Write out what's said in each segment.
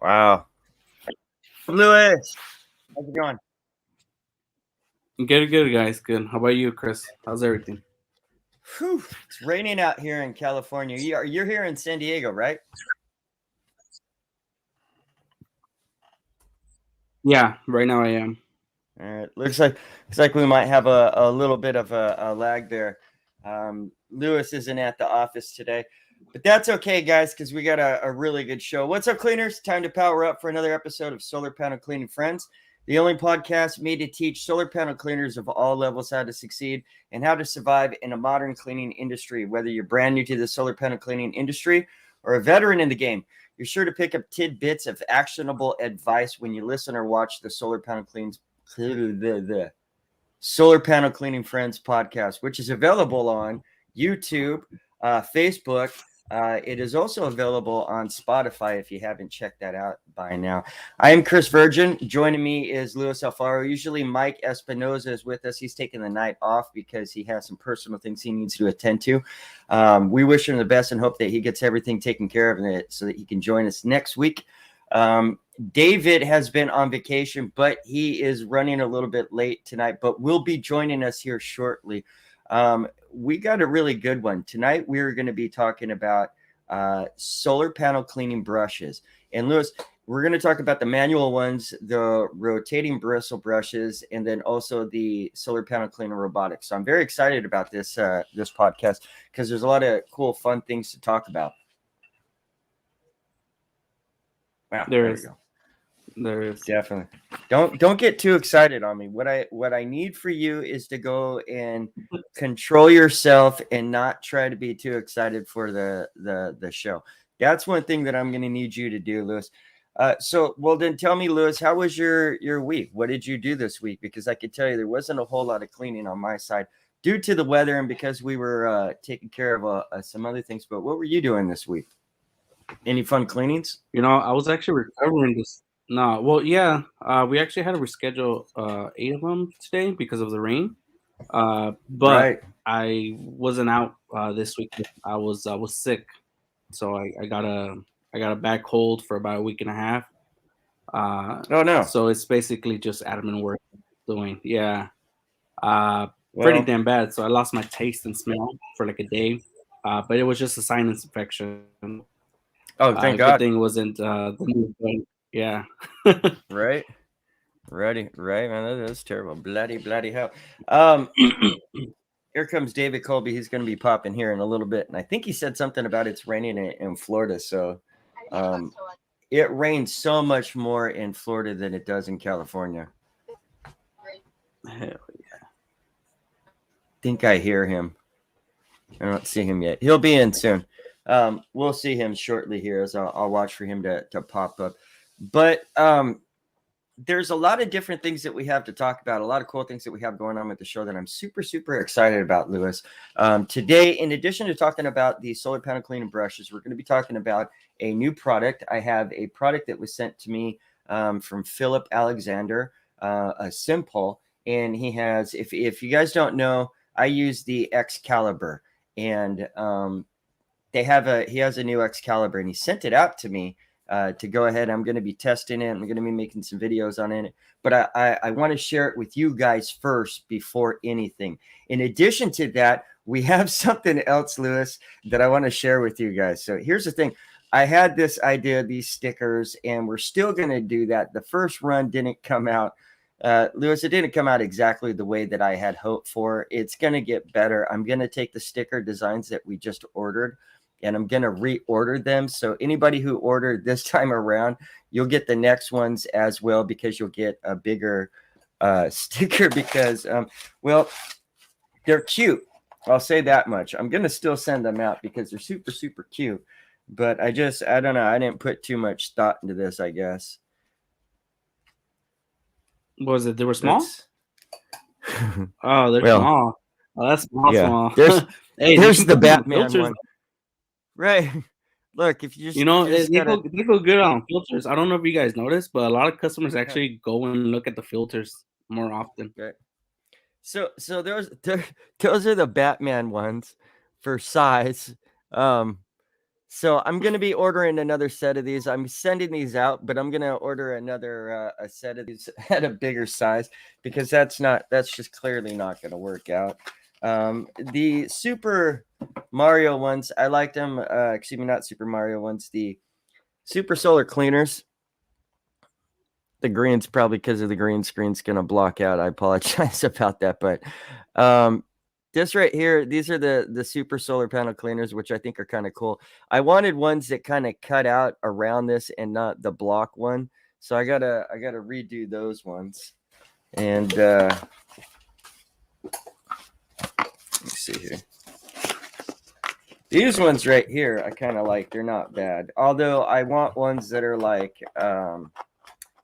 Wow. Lewis, how's it going? Good, guys. Good. How about you, Chris? How's everything? Whew, it's raining out here in California. You're here in San Diego, right? Yeah, right now I am. All right. Looks like we might have a little bit of a lag there. Lewis isn't at the office today, but that's okay, guys, because we got a really good show. What's up, cleaners? Time to power up for another episode of Solar Panel Cleaning Friends, the only podcast made to teach solar panel cleaners of all levels how to succeed and how to survive in a modern cleaning industry. Whether you're brand new to the solar panel cleaning industry or a veteran in the game, you're sure to pick up tidbits of actionable advice when you listen or watch the Solar Panel Cleaning Friends podcast, which is available on YouTube, Facebook. It is also available on Spotify if you haven't checked that out by now. I am Chris Virgin. Joining me is Luis Alfaro. Usually Mike Espinoza is with us. He's taking the night off because he has some personal things he needs to attend to. We wish him the best and hope that he gets everything taken care of so that he can join us next week. David has been on vacation, but he is running a little bit late tonight, but will be joining us here shortly. We got a really good one. Tonight, we're going to be talking about solar panel cleaning brushes. And Lewis, we're going to talk about the manual ones, the rotating bristle brushes, and then also the solar panel cleaner robotics. So I'm very excited about this podcast because there's a lot of cool, fun things to talk about. Wow, there we go. There is definitely. Don't get too excited on me. What I need for you is to go and control yourself and not try to be too excited for the show. That's one thing that I'm going to need you to do, Lewis. Well, then tell me, Lewis, how was your week? What did you do this week? Because I could tell you there wasn't a whole lot of cleaning on my side due to the weather and because we were taking care of some other things. But what were you doing this week? Any fun cleanings? I was actually recovering this. No, well, yeah, we actually had to reschedule 8 of them today because of the rain. But right. I wasn't out this week. I was sick, so I got a bad cold for about a week and a half. Oh no! So it's basically just admin work doing. Yeah, pretty damn bad. So I lost my taste and smell for like a day, but it was just a sinus infection. Oh, thank God! Good thing wasn't the new. Yeah. Right, man. That's terrible. Bloody hell. Here comes David Colby. He's going to be popping here in a little bit, and I think he said something about it's raining in Florida. So, it rains so much more in Florida than it does in California. Hell yeah! I think I hear him. I don't see him yet. He'll be in soon. We'll see him shortly here as I'll watch for him to pop up. But there's a lot of different things that we have to talk about, a lot of cool things that we have going on with the show that I'm super, super excited about, Lewis. Today, in addition to talking about the solar panel cleaning brushes, we're going to be talking about a new product. I have a product that was sent to me from Philip Alexander, a SimPole. And he has, if you guys don't know, I use the Excalibur, and he has a new Excalibur, and he sent it out to me to go ahead. I'm going to be testing it. I'm going to be making some videos on it, but I want to share it with you guys first before anything. In addition to that, we have something else, Lewis, that I want to share with you guys. So here's the thing. I had this idea, these stickers, and we're still going to do that. The first run didn't come out. Lewis, it didn't come out exactly the way that I had hoped for. It's going to get better. I'm going to take the sticker designs that we just ordered, and I'm going to reorder them. So anybody who ordered this time around, you'll get the next ones as well, because you'll get a bigger sticker because, well, they're cute. I'll say that much. I'm going to still send them out because they're super, super cute. But I don't know. I didn't put too much thought into this, I guess. What was it? They were small? Oh, they're small. Oh, that's small, yeah. small. There's the Batman one. Right. Look, if you just... they go good on filters. I don't know if you guys noticed, but a lot of customers actually go and look at the filters more often. Okay. So those are the Batman ones for size. So I'm going to be ordering another set of these. I'm sending these out, but I'm going to order another a set of these at a bigger size, because that's just clearly not going to work out. The Super Mario ones, I like them. Excuse me, not Super Mario ones. The Super Solar Cleaners. The green's probably because of the green screen's going to block out. I apologize about that, but this right here, these are the Super Solar Panel Cleaners, which I think are kind of cool. I wanted ones that kind of cut out around this and not the block one, so I gotta redo those ones. And let me see here. These ones right here, I kind of like. They're not bad, although I want ones that are like.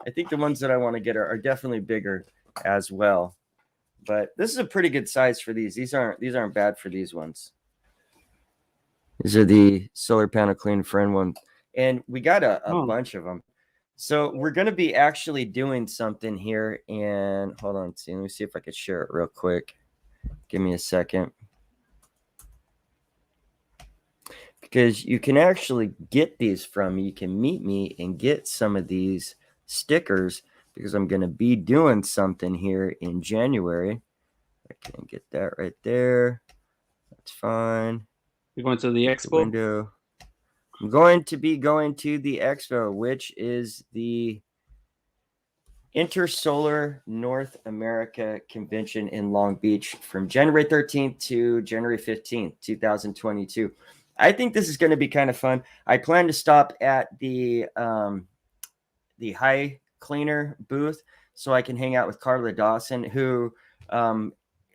I think the ones that I want to get are definitely bigger as well. But this is a pretty good size for these. These aren't bad for these ones. These are the Solar Panel Clean Friend one. And we got a bunch of them. So we're going to be actually doing something here. And hold on. Let me see if I could share it real quick. Give me a second. Because you can actually get these from me. You can meet me and get some of these stickers, because I'm going to be doing something here in January. I can't get that right there. That's fine. You're going to the expo? Window. I'm going to be going to the expo, which is the Intersolar North America Convention in Long Beach from January 13th to January 15th, 2022. I think this is going to be kind of fun. I plan to stop at the Haye cleaner booth so I can hang out with Carla Dawson, who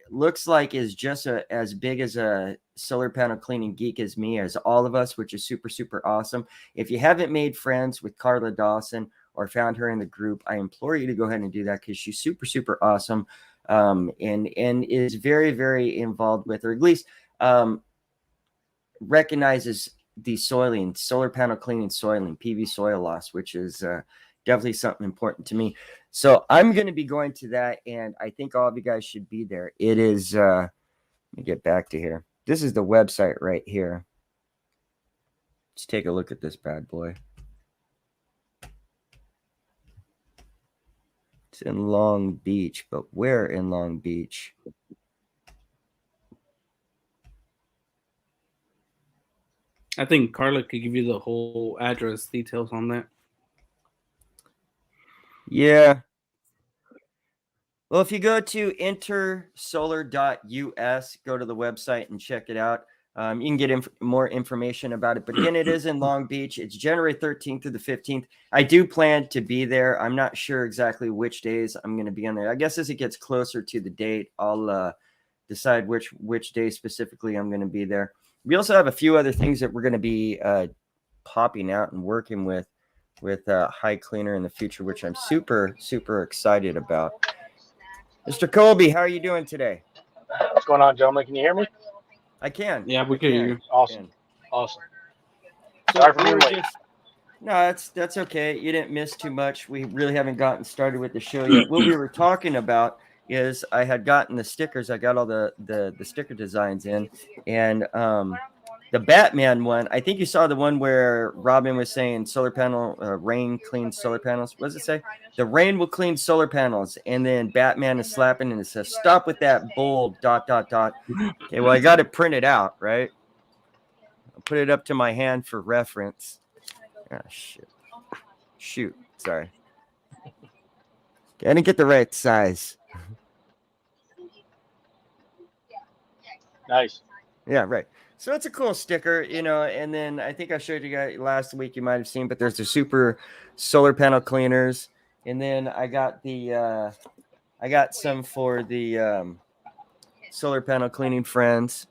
looks like is just as big as a solar panel cleaning geek as me, as all of us, which is super, super awesome. If you haven't made friends with Carla Dawson or found her in the group, I implore you to go ahead and do that, because she's super, super awesome, and is very, very involved with, or at least recognizes the soiling, solar panel cleaning, soiling, PV soil loss, which is definitely something important to me. So I'm going to be going to that, and I think all of you guys should be there. It is, let me get back to here. This is the website right here. Let's take a look at this bad boy. It's in Long Beach, but where in Long Beach? I think Carla could give you the whole address details on that. Yeah. Well, if you go to intersolar.us, go to the website and check it out. You can get more information about it. But again, it is in Long Beach. It's January 13th through the 15th. I do plan to be there. I'm not sure exactly which days I'm going to be on there. I guess as it gets closer to the date, I'll decide which day specifically I'm going to be there. We also have a few other things that we're going to be popping out and working with Haye Cleaner in the future, which I'm super, super excited about. Mr. Colby, how are you doing today? What's going on, gentlemen? Can you hear me? I can. Yeah, we can hear you. Awesome. So Sorry for being late. No, that's okay. You didn't miss too much. We really haven't gotten started with the show yet. What we were talking about is I had gotten the stickers. I got all the sticker designs in, and the Batman one. I think you saw the one where Robin was saying solar panel rain cleans solar panels. What does it say? The rain will clean solar panels, and then Batman is slapping and it says stop with that bold ... Okay, well I got it printed out, right? I'll put it up to my hand for reference. Ah, shit. Shoot. Sorry. I didn't get the right size. Nice. Yeah, right. So it's a cool sticker, and then I think I showed you guys last week, you might have seen, but there's the super solar panel cleaners. And then I got some for the solar panel cleaning friends.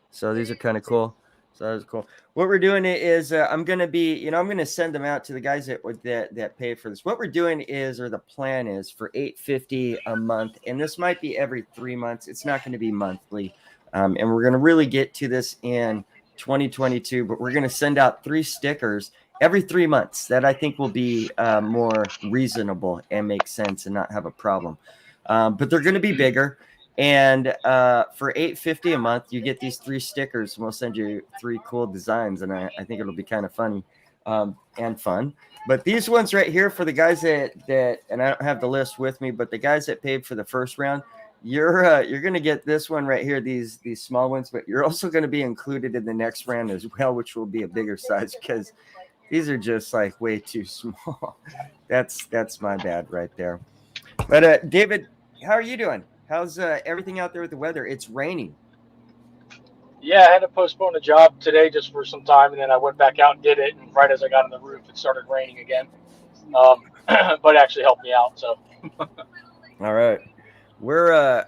So these are kind of cool. So that was cool. What we're doing is I'm going to send them out to the guys that pay for this. What we're doing is, or the plan is, for $8.50 a month. And this might be every 3 months. It's not going to be monthly. And we're going to really get to this in 2022, but we're going to send out 3 stickers every 3 months. That I think will be more reasonable and make sense and not have a problem. But they're going to be bigger. And for $8.50 a month, you get these 3 stickers, and we'll send you 3 cool designs. And I think it'll be kind of funny and fun. But these ones right here for the guys that, and I don't have the list with me, but the guys that paid for the first round, you're going to get this one right here, these small ones, but you're also going to be included in the next round as well, which will be a bigger size because these are just like way too small. That's my bad right there. But David, how are you doing? How's everything out there with the weather? It's raining. Yeah, I had to postpone a job today just for some time, and then I went back out and did it. And right as I got on the roof, it started raining again. But it actually helped me out. So. All right, we're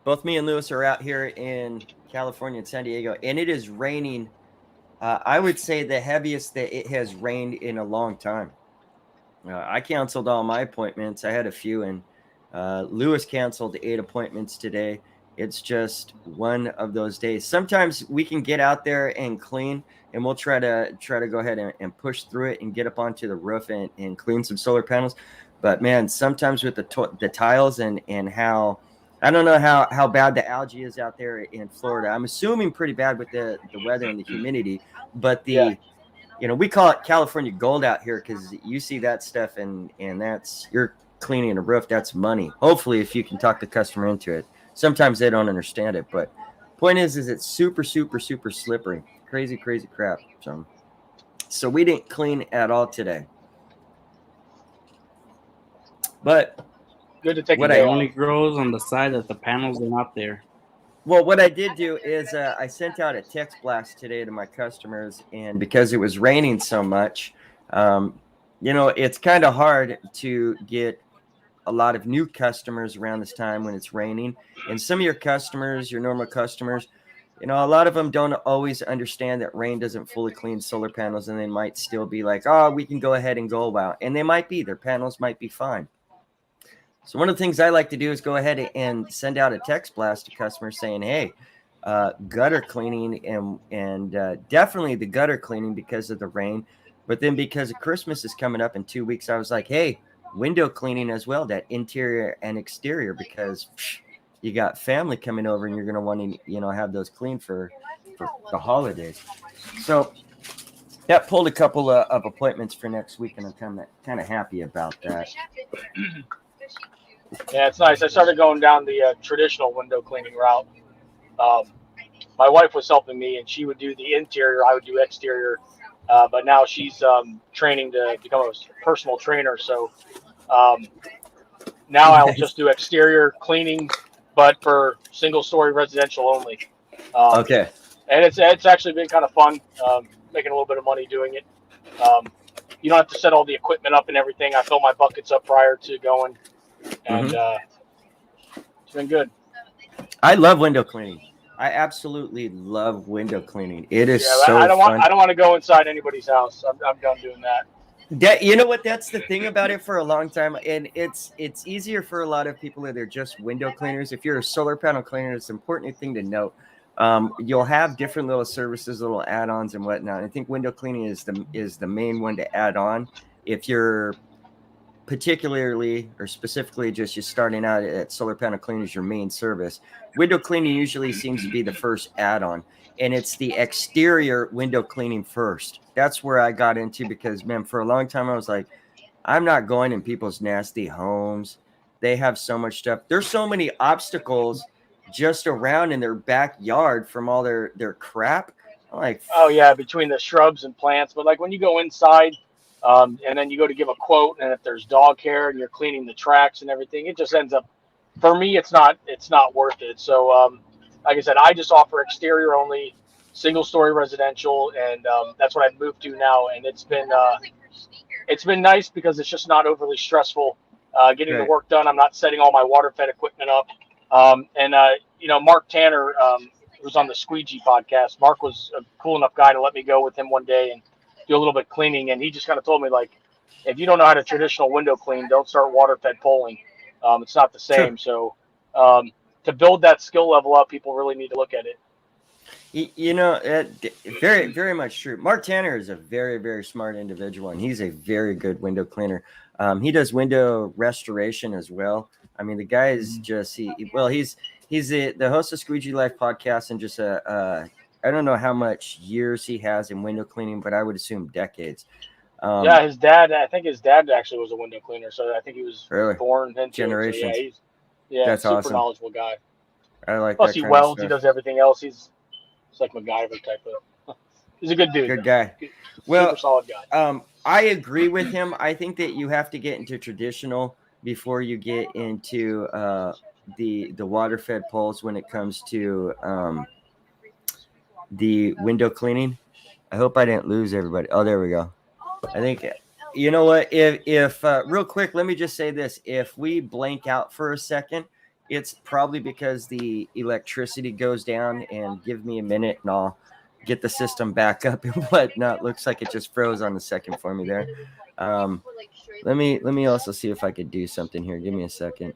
both me and Lewis are out here in California and San Diego, and it is raining. I would say the heaviest that it has rained in a long time. I canceled all my appointments. I had a few, and Lewis canceled 8 appointments today. It's just one of those days. Sometimes we can get out there and clean, and we'll try to go ahead and push through it and get up onto the roof and clean some solar panels. But man, sometimes with the tiles and how, I don't know how bad the algae is out there in Florida. I'm assuming pretty bad with the weather and the humidity, but we call it California gold out here because you see that stuff and that's, you're cleaning a roof. That's money. Hopefully, if you can talk the customer into it. Sometimes they don't understand it, but point is it's super, super, super slippery. Crazy crap. So we didn't clean at all today. But good to take what it only grows on the side that the panels are not there. Well, what I did do is I sent out a text blast today to my customers, and because it was raining so much, it's kind of hard to get a lot of new customers around this time when it's raining. And some of your customers, your normal customers, a lot of them don't always understand that rain doesn't fully clean solar panels, and they might still be like, oh, we can go ahead and go about. And they might be, their panels might be fine. So one of the things I like to do is go ahead and send out a text blast to customers saying, hey, gutter cleaning and definitely the gutter cleaning because of the rain. But then because of Christmas is coming up in 2 weeks, I was like, hey, window cleaning as well, that interior and exterior, because you got family coming over and you're going to want to, have those clean for the holidays. So that pulled a couple of appointments for next week, and I'm kind of happy about that. Yeah, it's nice. I started going down the traditional window cleaning route. My wife was helping me, and she would do the interior. I would do exterior. But now she's training to become a personal trainer. So now I'll just do exterior cleaning, but for single-story residential only. Okay. And it's actually been kind of fun, making a little bit of money doing it. You don't have to set all the equipment up and everything. I fill my buckets up prior to going, and it's been good. I love window cleaning. I absolutely love window cleaning. It is so I don't fun. want to go inside anybody's house. I'm done doing that. You know what? That's the thing about it for a long time, and it's easier for a lot of people that are just window cleaners. If you're a solar panel cleaner, it's an important thing to note. You'll have different little services, little add-ons and whatnot. I think window cleaning is the main one to add on if you're particularly or specifically just you're starting out at solar panel cleaning as your main service. Window cleaning usually seems to be the first add-on, and it's the exterior window cleaning first. That's where I got into, because man, for a long time I was like, I'm not going in people's nasty homes. They have so much stuff. There's so many obstacles just around in their backyard from all their crap. I'm like, oh yeah, between the shrubs and plants. But like when you go inside, and then you go to give a quote, and if there's dog hair and you're cleaning the tracks and everything, it just ends up, for me, it's not worth it. So like I said, I just offer exterior only, single story residential, and that's what I've moved to now. And it's been nice because it's just not overly stressful getting the work done. I'm not setting all my water fed equipment up. And Mark Tanner, who was on the Squeegee podcast, Mark was a cool enough guy to let me go with him one day and do a little bit of cleaning. And he just kind of told me, like, if you don't know how to traditional window clean, don't start water fed poling. It's not the same. Sure. So to build that skill level up, people really need to look at it. Very, very much true. Mark Tanner is a very, very smart individual, and he's a very good window cleaner. He does window restoration as well. I mean, the guy is just he's the host of Squeegee Life podcast, and just I don't know how much years he has in window cleaning, but I would assume decades. I think his dad actually was a window cleaner, so I think he was born into generations. It, so that's super awesome. Knowledgeable guy. I like. Plus, he welds. He does everything else. He's like MacGyver type of. He's a good dude. Good guy. Super solid guy. I agree with him. I think that you have to get into traditional before you get into the water fed poles when it comes to the window cleaning. I hope I didn't lose everybody. Oh, there we go. I think, you know what, if real quick, let me just say this. If we blank out for a second, it's probably because the electricity goes down, and give me a minute and I'll get the system back up and whatnot. Looks like it just froze on the second for me there. Let me also see if I could do something here. Give me a second.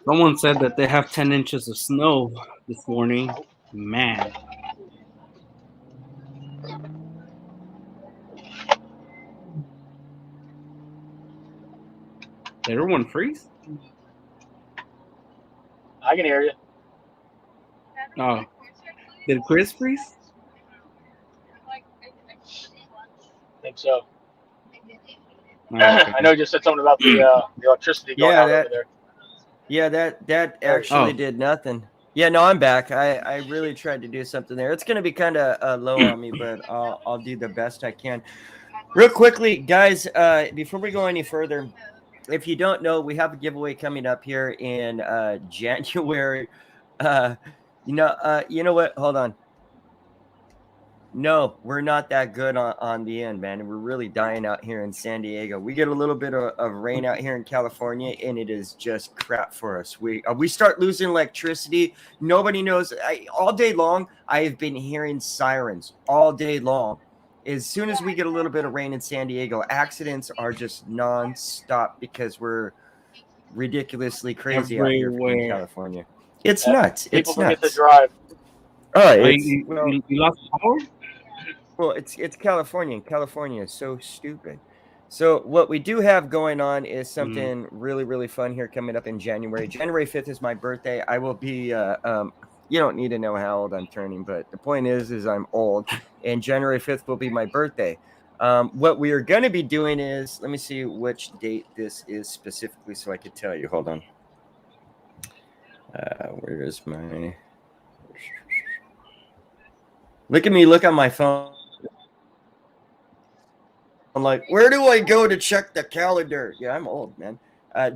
Someone said that they have 10 inches of snow this morning. Man. Did everyone freeze? I can hear you. Oh. Did Chris freeze? I think so. Okay. I know you just said something about the electricity going out over there. Yeah, that actually did nothing. Yeah, no, I'm back. I really tried to do something there. It's going to be kind of low on me, but I'll do the best I can. Real quickly, guys, before we go any further, if you don't know, we have a giveaway coming up here in January. You know what? Hold on. No, we're not that good on the end, man. And we're really dying out here in San Diego. We get a little bit of rain out here in California, and it is just crap for us. We start losing electricity. Nobody knows. All day long, I have been hearing sirens all day long. As soon as we get a little bit of rain in San Diego, accidents are just nonstop because we're ridiculously crazy out here in California. It's nuts. It's nuts. People forget to drive. Oh, you lost power? Well, it's California, and California is so stupid. So what we do have going on is something really, really fun here coming up in January. January 5th is my birthday. I will be, you don't need to know how old I'm turning, but the point is I'm old, and January 5th will be my birthday. What we are going to be doing is, let me see which date this is specifically so I could tell you. Hold on. Where is my... Look at me, look on my phone. I'm like, where do I go to check the calendar? Yeah, I'm old, man.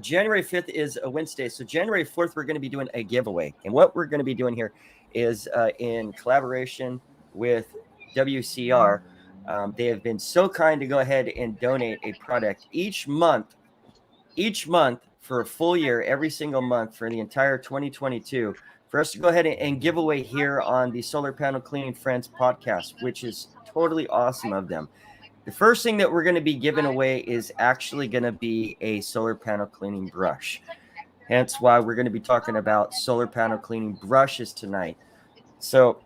January 5th is a Wednesday. So January 4th, we're going to be doing a giveaway. And what we're going to be doing here is in collaboration with WCR. They have been so kind to go ahead and donate a product each month for a full year, every single month for the entire 2022, for us to go ahead and give away here on the Solar Panel Cleaning Friends podcast, which is totally awesome of them. The first thing that we're going to be giving away is actually going to be a solar panel cleaning brush. Hence why we're going to be talking about solar panel cleaning brushes tonight. So,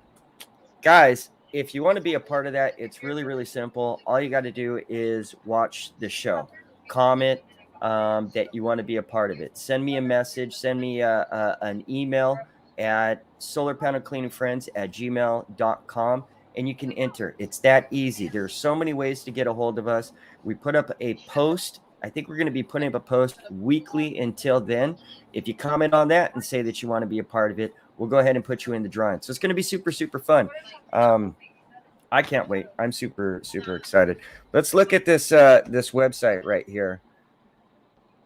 guys, if you want to be a part of that, it's really, really simple. All you got to do is watch the show, comment that you want to be a part of it. Send me a message, send me an email at solarpanelcleaningfriends@gmail.com, and you can enter. It's that easy. There's so many ways to get a hold of us. We put up a post. I think we're going to be putting up a post weekly until then. If you comment on that and say that you want to be a part of it, we'll go ahead and put you in the drawing. So it's going to be super, super fun. I can't wait. I'm super, super excited. Let's look at this this website right here.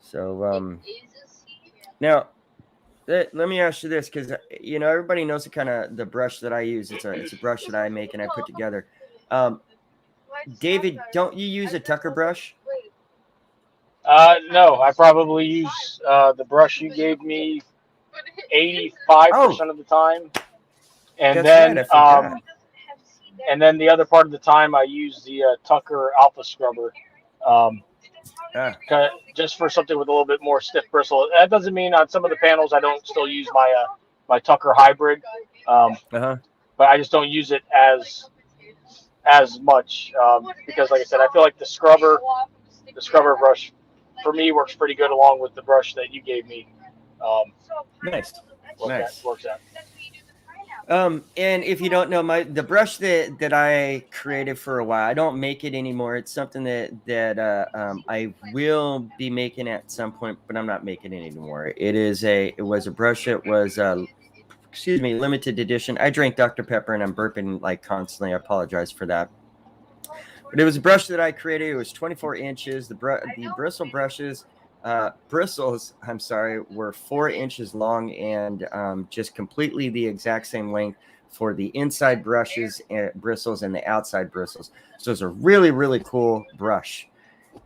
So now let me ask you this, because everybody knows the brush that I use. It's a brush that I make and I put together. David, don't you use a Tucker brush? No, I probably use the brush you gave me 85% of the time, and then and then the other part of the time I use the Tucker Alpha Scrubber, just for something with a little bit more stiff bristle. That doesn't mean on some of the panels I don't still use my my Tucker Hybrid, but I just don't use it as much because, like I said, I feel like the scrubber brush for me works pretty good along with the brush that you gave me. Nice. Works out. And if you don't know, the brush that I created for a while, I don't make it anymore. It's something that I will be making at some point, but I'm not making it anymore. It was a brush that was limited edition. I drank Dr. Pepper and I'm burping like constantly. I apologize for that. But it was a brush that I created. It was 24 inches. The bristle brushes. Bristles, were 4 inches long and just completely the exact same length for the inside brushes and bristles and the outside bristles. So it's a really, really cool brush.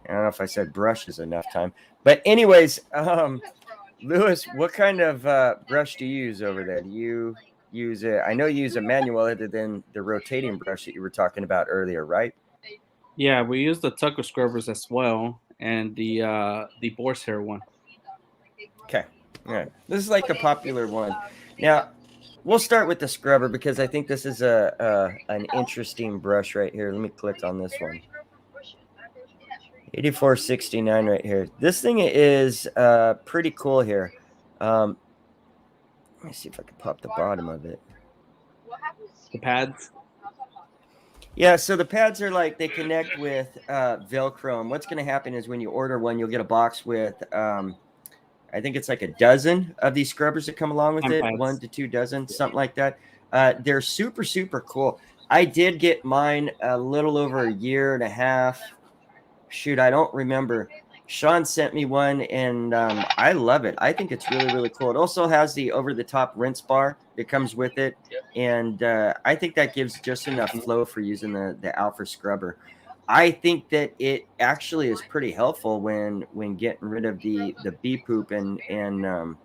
I don't know if I said brush is enough time, but anyways, Lewis, what kind of brush do you use over there? Do you use I know you use a manual other than the rotating brush that you were talking about earlier, right? Yeah, we use the Tucker scrubbers as well, and the Boar's hair one. Okay. All right. This is like the popular one. Now, we'll start with the scrubber because I think this is an interesting brush right here. Let me click on this one. 8469 right here. This thing is pretty cool here. Let me see if I can pop the bottom of it. The pads. Yeah, so the pads are like they connect with Velcro, and what's going to happen is when you order one, you'll get a box with I think it's like a dozen of these scrubbers that come along with it, pads. 1 to 2 dozen, something like that. They're super, super cool. I did get mine a little over a year and a half. Shoot, I don't remember. Sean sent me one, and I love it. I think it's really, really cool. It also has the over-the-top rinse bar that comes with it, and I think that gives just enough flow for using the Alpha scrubber. I think that it actually is pretty helpful when getting rid of the bee poop and the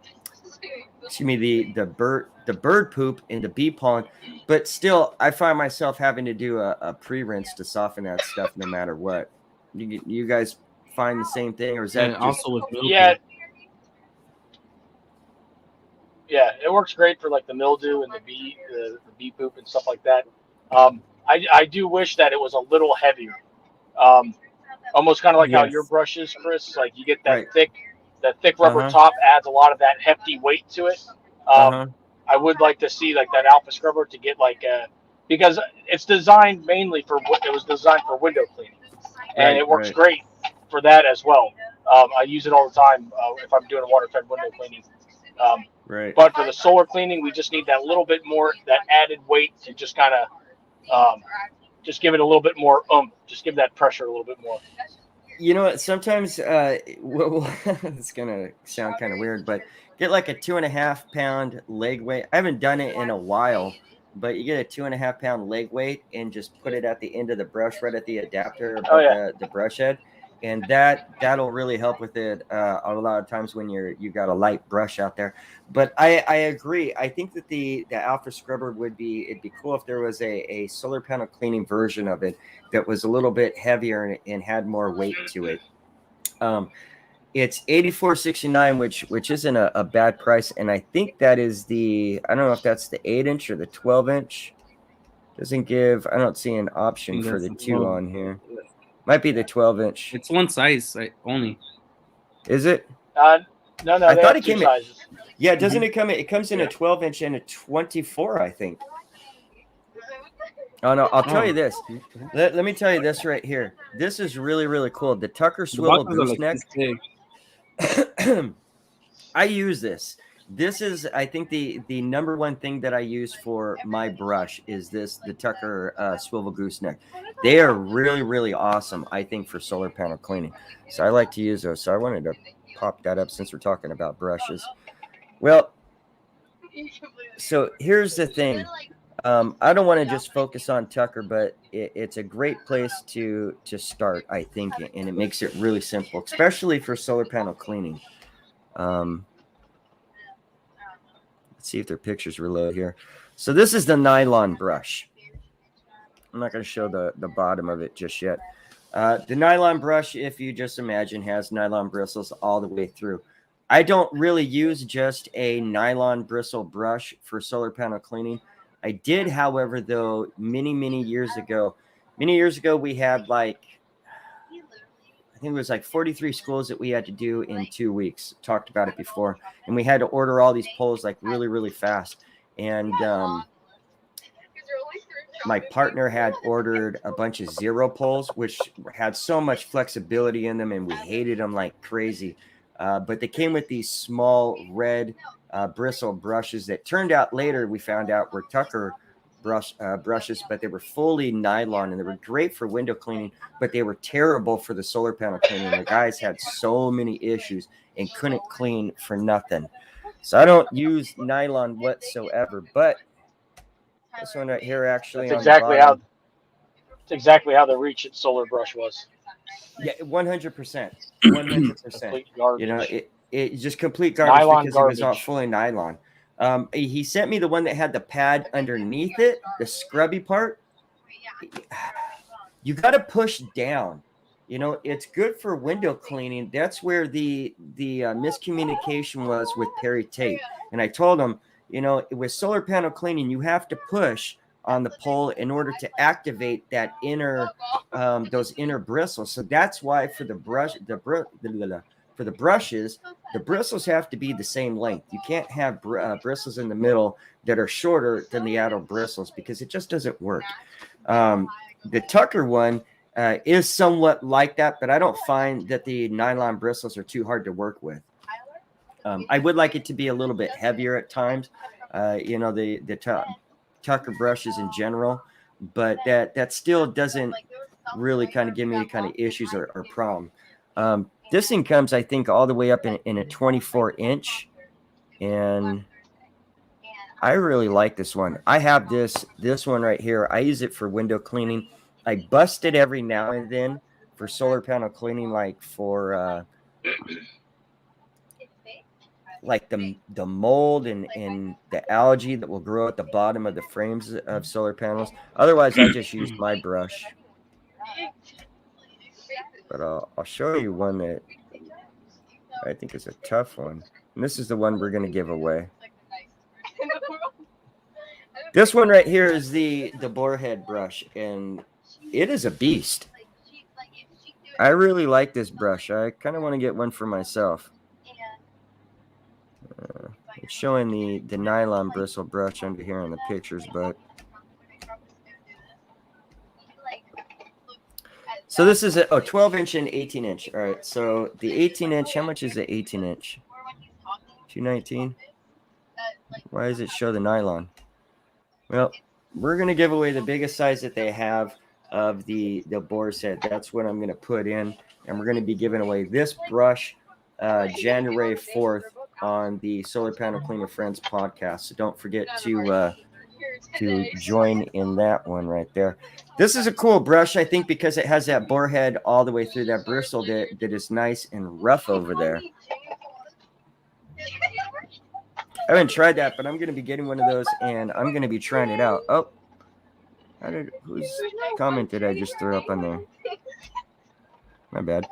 bird poop and the bee pollen. But still, I find myself having to do a pre-rinse to soften that stuff no matter what. You guys find the same thing, or is that also with mildew? Yeah, it works great for like the mildew and the bee poop and stuff like that. I do wish that it was a little heavier, almost kind of like how your brush is, Chris. Like you get that thick rubber top adds a lot of that hefty weight to it. I would like to see like that Alpha scrubber to get like because it's designed mainly it was designed for window cleaning, and it works great for that as well. I use it all the time if I'm doing water-fed window cleaning. But for the solar cleaning, we just need that little bit more, that added weight to just kind of just give it a little bit more just give that pressure a little bit more. You know what? Sometimes it's gonna sound kind of weird, but get like a 2.5 pound leg weight. I haven't done it in a while, but you get a 2.5 pound leg weight and just put it at the end of the brush, right at the adapter above the brush head, and that'll really help with it a lot of times when you got a light brush out there. But I agree. I think that the Alpha Scrubber it'd be cool if there was a solar panel cleaning version of it that was a little bit heavier and had more weight to it. It's $84.69, which isn't a bad price, and I think that is I don't know if that's the 8-inch or the 12-inch. Doesn't give. I don't see an option for the 2 on here. Might be the 12-inch. It's one size only. Is it? No. I thought it two came sizes. Yeah, doesn't it come? It comes in a 12-inch and a 24, I think. Oh no! I'll tell you this. Let me tell you this right here. This is really, really cool. The Tucker swivel gooseneck. I use this. This is, I think, the number one thing that I use for my brush is the Tucker swivel gooseneck. They are really, really awesome, I think, for solar panel cleaning. So I like to use those. So I wanted to pop that up since we're talking about brushes. Well, so here's the thing. I don't want to just focus on Tucker, but it's a great place to start, I think, and it makes it really simple, especially for solar panel cleaning. Let's see if their pictures reload here. So this is the Nylon brush. I'm not going to show the bottom of it just yet. The Nylon brush, if you just imagine, has nylon bristles all the way through. I don't really use just a nylon bristle brush for solar panel cleaning. I did, however, though, many years ago, we had like, I think it was like 43 schools that we had to do in 2 weeks. Talked about it before. And we had to order all these poles like really, really fast. And my partner had ordered a bunch of zero poles, which had so much flexibility in them, and we hated them like crazy. But they came with these small red bristle brushes that turned out later, we found out, were Tucker brushes, but they were fully nylon, and they were great for window cleaning, but they were terrible for the solar panel cleaning. The guys had so many issues and couldn't clean for nothing. So I don't use nylon whatsoever, but this one right here actually That's exactly how the Reach It solar brush was. Yeah, 100%. 100%. You know, it just complete garbage Nylon because it was all fully nylon. He sent me the one that had the pad underneath it, the scrubby part. You got to push down. You know, it's good for window cleaning. That's where the miscommunication was with Perry Tate. And I told him, you know, with solar panel cleaning, you have to push on the pole in order to activate that those inner bristles. So that's why for the brushes, the bristles have to be the same length. You can't have bristles in the middle that are shorter than the outer bristles because it just doesn't work. The Tucker one is somewhat like that, but I don't find that the nylon bristles are too hard to work with. I would like it to be a little bit heavier at times, you know, the Tucker brushes in general, but that still doesn't really kind of give me any kind of issues or problem. This thing comes, I think, all the way up in a 24-inch, and I really like this one. I have this one right here. I use it for window cleaning. I bust it every now and then for solar panel cleaning, like for like the mold and the algae that will grow at the bottom of the frames of solar panels. Otherwise, I just use my brush. But I'll show you one that I think is a tough one. And this is the one we're going to give away. This one right here is the Boar head brush, and it is a beast. I really like this brush. I kind of want to get one for myself. It's showing the nylon bristle brush under here in the pictures, but so this is a 12-inch and 18-inch. All right, so the 18-inch, how much is the 18-inch? $219. Why does it show the nylon? Well, we're going to give away the biggest size that they have of the Boar set. That's what I'm going to put in, and we're going to be giving away this brush January 4th on the Solar Panel Cleaner Friends podcast. So don't forget to to join in that one right there. This is a cool brush, I think, because it has that boar head all the way through that bristle that is nice and rough over there. I haven't tried that, but I'm going to be getting one of those, and I'm going to be trying it out. Oh, whose comment did I just throw up on there? My bad.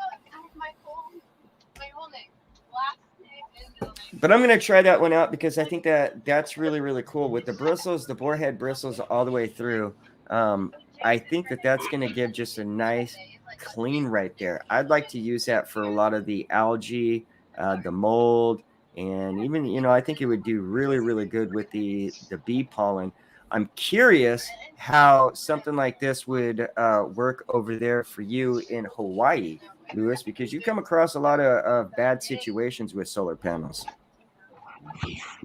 But I'm going to try that one out because I think that's really, really cool. With the bristles, the boar head bristles all the way through, I think that's going to give just a nice clean right there. I'd like to use that for a lot of the algae, the mold, and even, I think it would do really, really good with the bee pollen. I'm curious how something like this would work over there for you in Hawaii, Lewis, because you come across a lot of bad situations with solar panels.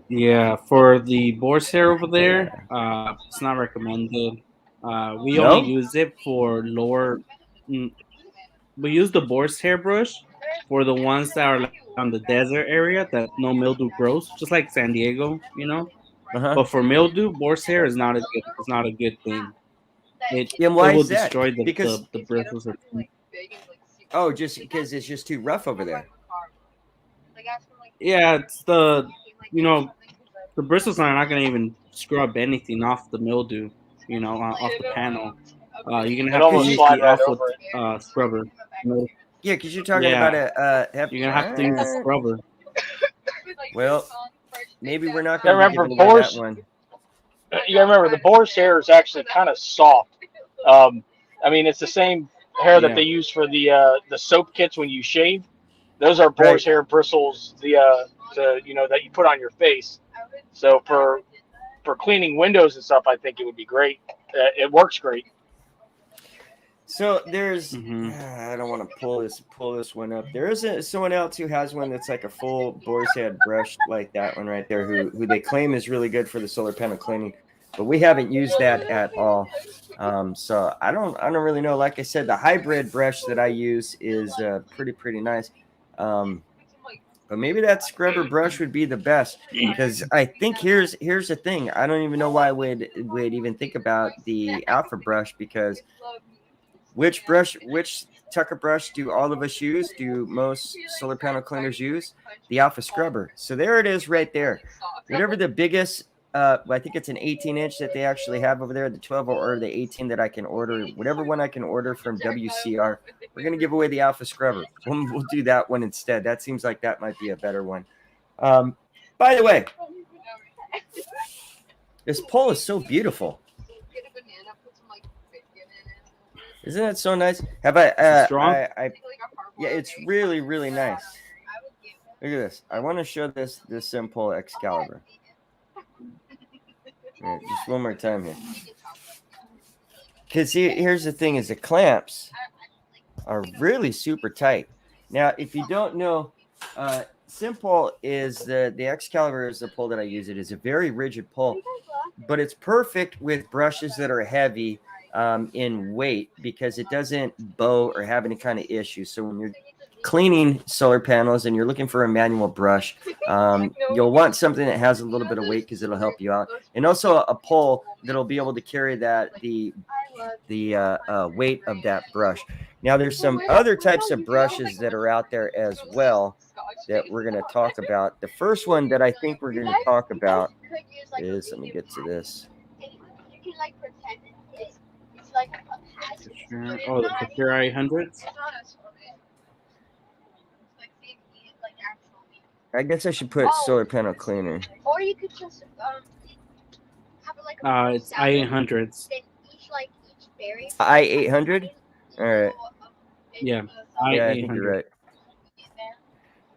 Yeah, for the boar's hair over there, it's not recommended. We only use it for lower. We use the boar's hair brush for the ones that are on the desert area that no mildew grows, just like San Diego, But for mildew, boar's hair is not a good thing. It will destroy the bristles. Oh, just because it's just too rough over there. Yeah, it's the bristles are not going to even scrub anything off the mildew, off the panel. You're going to have to use the off with scrubber. Yeah, because you're talking about you're going to have to use a scrubber. Well, maybe we're not going to remember that one. You gotta remember the boar's hair is actually kind of soft. I mean, it's the same hair that they use for the soap kits when you shave. Those are boar's hair bristles, that you put on your face. So for cleaning windows and stuff, I think it would be great. It works great. So there's, I don't want to pull this one up. There is someone else who has one that's like a full boar's head brush like that one right there, who they claim is really good for the solar panel cleaning, but we haven't used that at all. So I don't really know. Like I said, the hybrid brush that I use is pretty nice. But maybe that scrubber brush would be the best, because I think here's the thing. I don't even know why we'd even think about the Alpha brush, because which Tucker brush do all of us use? Do most solar panel cleaners use? The Alpha scrubber. So there it is right there. Whatever the biggest, I think it's an 18-inch that they actually have over there, the 12 or the 18 that I can order, whatever one I can order from WCR, we're going to give away the Alpha scrubber. We'll do that one instead. That seems like that might be a better one. By the way, this pole is so beautiful. Isn't it so nice? Have yeah, it's really, really nice. Look at this. I want to show this SimPole Excalibur. Right, just one more time here. Because here's the thing, is the clamps are really super tight. Now, if you don't know, SimPole is the Excalibur is the pole that I use. It is a very rigid pole, but it's perfect with brushes that are heavy in weight, because it doesn't bow or have any kind of issue. So when you're cleaning solar panels and you're looking for a manual brush, you'll want something that has a little bit of weight, because it'll help you out, and also a pole that'll be able to carry the weight of that brush. Now there's some other types of brushes that are out there as well that we're going to talk about. The first one that I think we're going to talk about is, let me get to this. Oh, the Purify 100s. I guess I should put solar panel cleaner. Or you could just have it like it's i800s. i800? All right. Yeah. Yeah, I think you're right.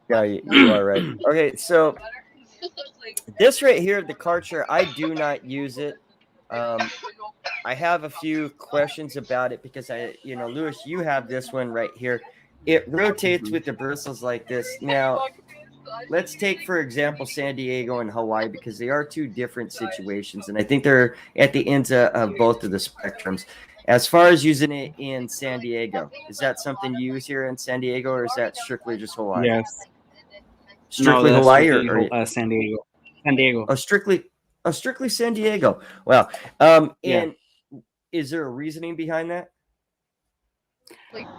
Yeah, you are right. Okay, so this right here, the Karcher, I do not use it. I have a few questions about it, because Lewis, you have this one right here. It rotates with the bristles like this. Now, let's take, for example, San Diego and Hawaii, because they are two different situations, and I think they're at the ends of both of the spectrums. As far as using it in San Diego, is that something you use here in San Diego, or is that strictly just Hawaii? Yes. Strictly Hawaii, or San Diego. San Diego. Oh, strictly Oh, strictly San Diego. Wow. And is there a reasoning behind that?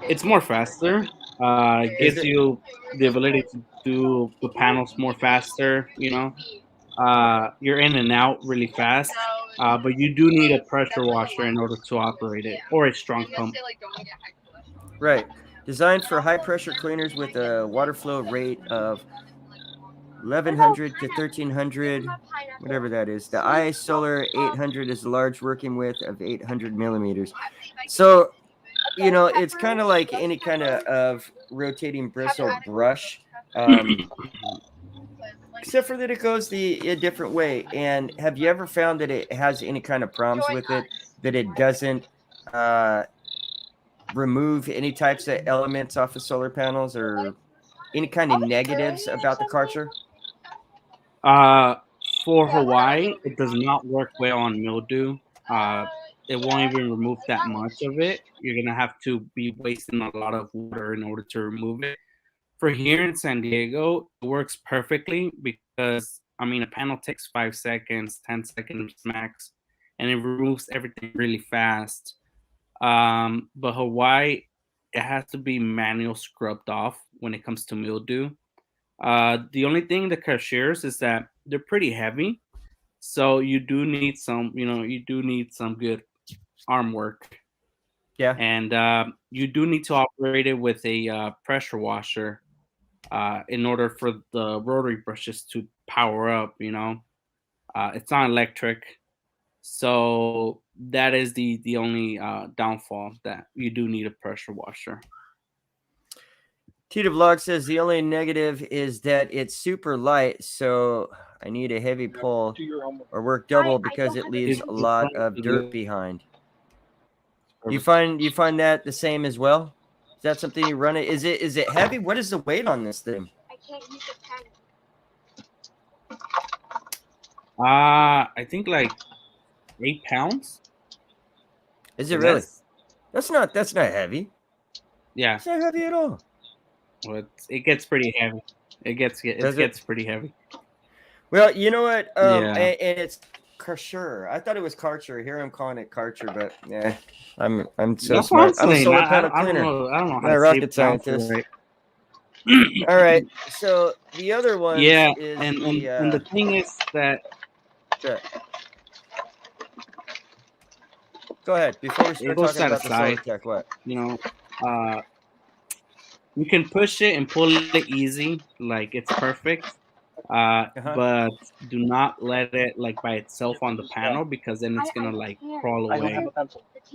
It's more faster. It gives you the ability to do the panels more faster. You're in and out really fast. But you do need a pressure washer in order to operate it, or a strong pump. Right. Designed for high pressure cleaners with a water flow rate of 1100 to 1300, whatever that is. The Solar 800 is a large working width of 800 millimeters. So, it's kind of like any kind of rotating bristle brush, except for that it goes a different way. And have you ever found that it has any kind of problems with it, that it doesn't remove any types of elements off of solar panels, or any kind of negatives about the Karcher? For Hawaii, it does not work well on mildew. It won't even remove that much of it. You're gonna have to be wasting a lot of water in order to remove it. For here in San Diego, it works perfectly because a panel takes 5 seconds, 10 seconds max, and it removes everything really fast. But Hawaii, it has to be manual scrubbed off when it comes to mildew. The only thing that Karchers is that they're pretty heavy, so you do need some good arm work. Yeah. And you do need to operate it with a pressure washer in order for the rotary brushes to power up. It's not electric, so that is the only downfall, that you do need a pressure washer. Tita Vlog says the only negative is that it's super light, so I need a heavy pull or work double because it leaves a lot of dirt behind. You find that the same as well? Is that something you run it? Is it heavy? What is the weight on this thing? I can't use the pen. I think like 8 pounds. Is it really? That's not heavy. Yeah, it's not heavy at all. Well, it gets pretty heavy. It gets pretty heavy. Well, you know what? Yeah. And it's Karcher. I thought it was Karcher. Here I'm calling it Karcher, but yeah, I'm so That's smart. what I'm a solar panel I cleaner. don't know how I'm a to rocket say it scientist. right. All right. So the other one is and the thing is that. Sure. Go ahead. Before we start talking about the SolarTech, what? You can push it and pull it easy, like it's perfect. But do not let it by itself on the panel, because then it's gonna crawl away.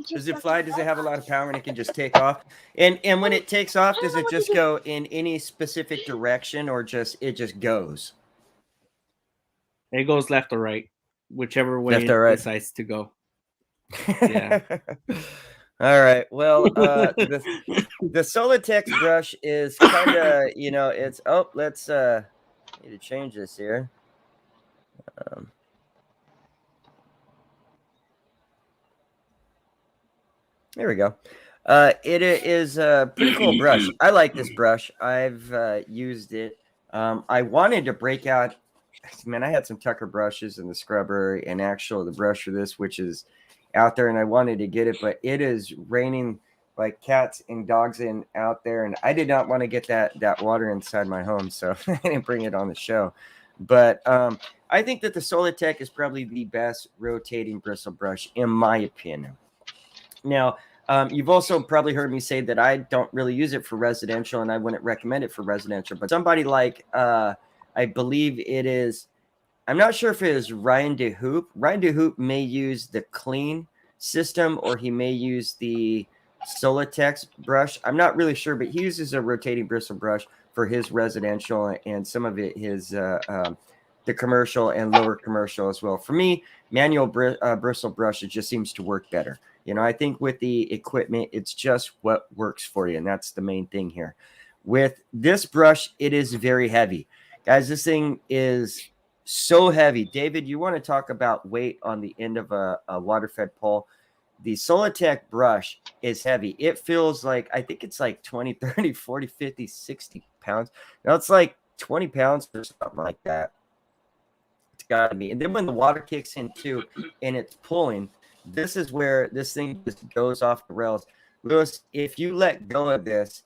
Does it fly? Does it have a lot of power and it can just take off? And when it takes off, does it just go in any specific direction, or it just goes? It goes left or right, whichever way it decides to go. Yeah. All right. Well, the SolarTech brush is kind of, it's let's need to change this here. There we go. It is a pretty cool brush. I like this brush. I've used it. I wanted to break out. Man, I had some Tucker brushes and the scrubber and the brush for this, which is out there, and I wanted to get it, but it is raining like cats and dogs out there, and I did not want to get that water inside my home, so I didn't bring it on the show. But I think that the SolarTech is probably the best rotating bristle brush, in my opinion. Now, you've also probably heard me say that I don't really use it for residential, and I wouldn't recommend it for residential. But somebody like, I believe it is, I'm not sure if it is Ryan DeHoop. Ryan DeHoop may use the clean system, or he may use the SolarTech brush. I'm not really sure, but he uses a rotating bristle brush for his residential, and some of it his the commercial and lower commercial as well. For me, manual bristle brush, it just seems to work better. I think with the equipment, it's just what works for you, and that's the main thing here. With this brush, it is very heavy. Guys, this thing is so heavy. David, you want to talk about weight on the end of a water-fed pole? The SolarTech brush is heavy. It feels like, I think it's like 20, 30, 40, 50, 60 pounds. Now it's like 20 pounds or something like that. It's got to be. And then when the water kicks in too, and it's pulling, this is where this thing just goes off the rails. Lewis, if you let go of this,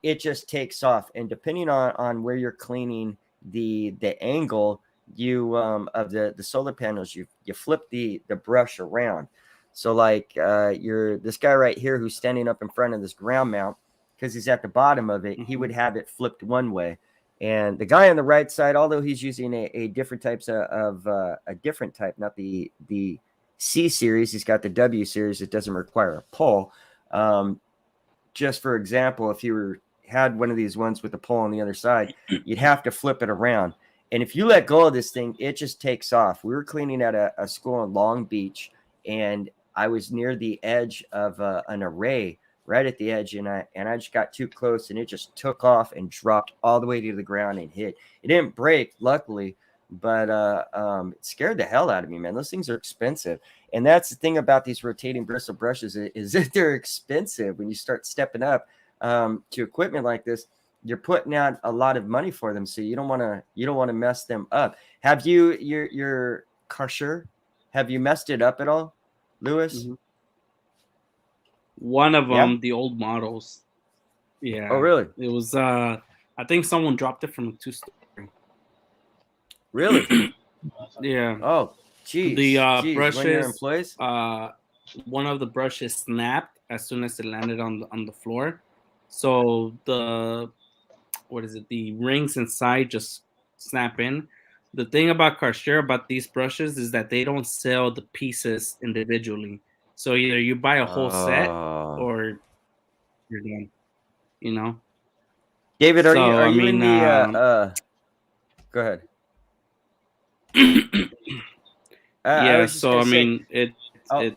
it just takes off. And depending on where you're cleaning the angle of the solar panels, you flip the brush around. So like this guy right here who's standing up in front of this ground mount, because he's at the bottom of it, he would have it flipped one way. And the guy on the right side, although he's using a different types of a different type, not the C series, he's got the W series. It doesn't require a pole. Just for example, if you had one of these ones with a pole on the other side, you'd have to flip it around. And if you let go of this thing, it just takes off. We were cleaning at a school in Long Beach, and I was near the edge of an array, right at the edge, and I just got too close, and it just took off and dropped all the way to the ground and hit. It didn't break, luckily, but it scared the hell out of me, man. Those things are expensive. And that's the thing about these rotating bristle brushes is that they're expensive. When you start stepping up to equipment like this, you're putting out a lot of money for them, so you don't want to mess them up. Have you your Karcher? Have you messed it up at all, Lewis? Mm-hmm. One of them, the old models. Yeah. Oh, really? It was. I think someone dropped it from a 2-story. Really? Yeah. Oh, geez. The brushes. Employees? One of the brushes snapped as soon as it landed on the floor. So the rings inside just snap in. The thing about Karcher, about these brushes, is that they don't sell the pieces individually. So either you buy a whole set or you're done. You know. David, are you in the? Go ahead.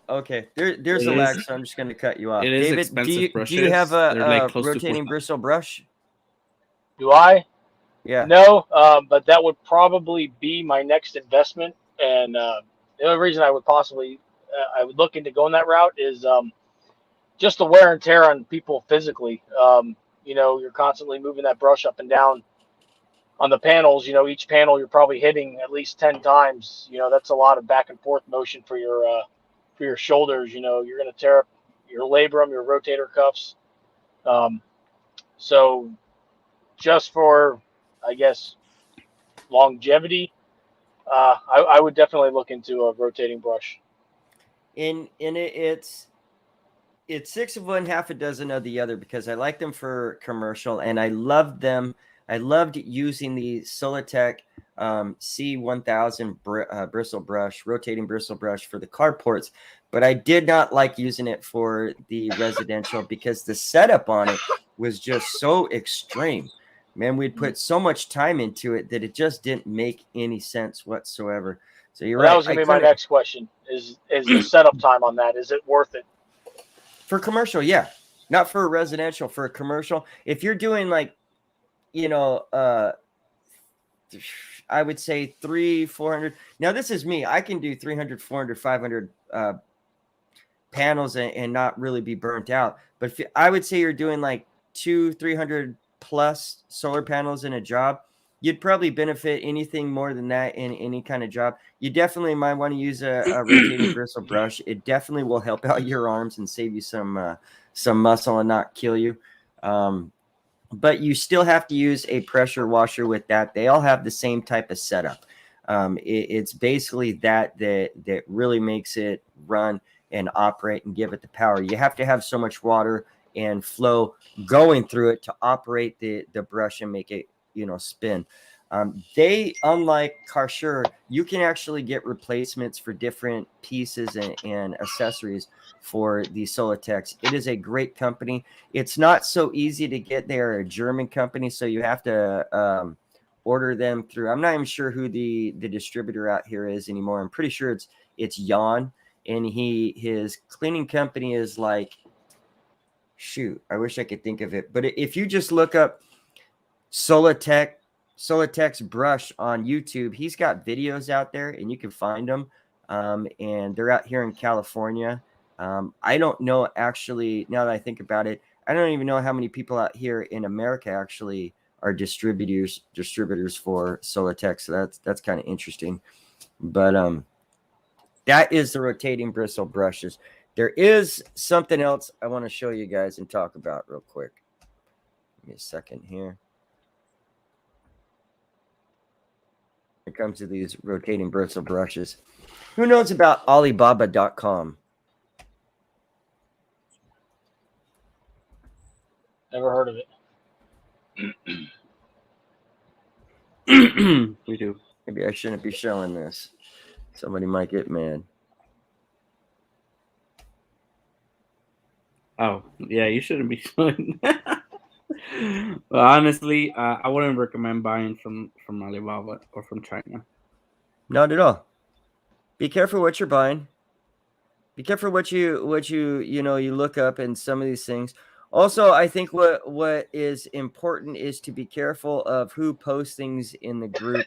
Okay. There's a lag, so I'm just going to cut you off. It is David, expensive brushes. Do you have a close rotating bristle brush? Do I? Yeah. No, but that would probably be my next investment. And the only reason I would possibly I would look into going that route is just the wear and tear on people physically. You're constantly moving that brush up and down on the panels. Each panel you're probably hitting at least 10 times. That's a lot of back and forth motion for your shoulders. You're going to tear up your labrum, your rotator cuffs. So just for, I guess, longevity, I would definitely look into a rotating brush. It's 6 of one, half a dozen of the other, because I like them for commercial, and I loved them. I loved using the Solitech C1000 bristle brush, rotating bristle brush for the carports, but I did not like using it for the residential because the setup on it was just so extreme. Man, we'd put so much time into it that it just didn't make any sense whatsoever. So you're right. That was going to be my next question. Is the setup time on that? Is it worth it? For commercial, yeah. Not for residential, for a commercial. If you're doing I would say 300-400. Now, this is me. I can do 300, 400, 500 panels and not really be burnt out. But I would say you're doing like 200-300 plus solar panels in a job, you'd probably benefit anything more than that in any kind of job. You definitely might want to use a rotating bristle brush. It definitely will help out your arms and save you some muscle and not kill you. But you still have to use a pressure washer with that. They all have the same type of setup. It's basically that really makes it run and operate and give it the power. You have to have so much water and flow going through it to operate the brush and make it, spin. They, unlike Karcher, you can actually get replacements for different pieces and accessories for the Solitechs. It is a great company. It's not so easy to get. They're a German company, so you have to order them through. I'm not even sure who the distributor out here is anymore. I'm pretty sure it's Jan, and his cleaning company is like, shoot, I wish I could think of it. But if you just look up Solitech's brush on YouTube, he's got videos out there and you can find them. And they're out here in California. I don't know, actually, now that I think about it, I don't even know how many people out here in America actually are distributors for SolarTech. So that's kind of interesting. But that is the rotating bristle brushes. There is something else I want to show you guys and talk about real quick. Give me a second here. When it comes to these rotating bristle brushes, who knows about Alibaba.com? Never heard of it. We do. Maybe I shouldn't be showing this. Somebody might get mad. Oh, yeah, you shouldn't be showing that. Well, honestly, I wouldn't recommend buying from Alibaba or from China. Not at all. Be careful what you're buying. Be careful what you look up in some of these things. Also, I think what is important is to be careful of who posts things in the group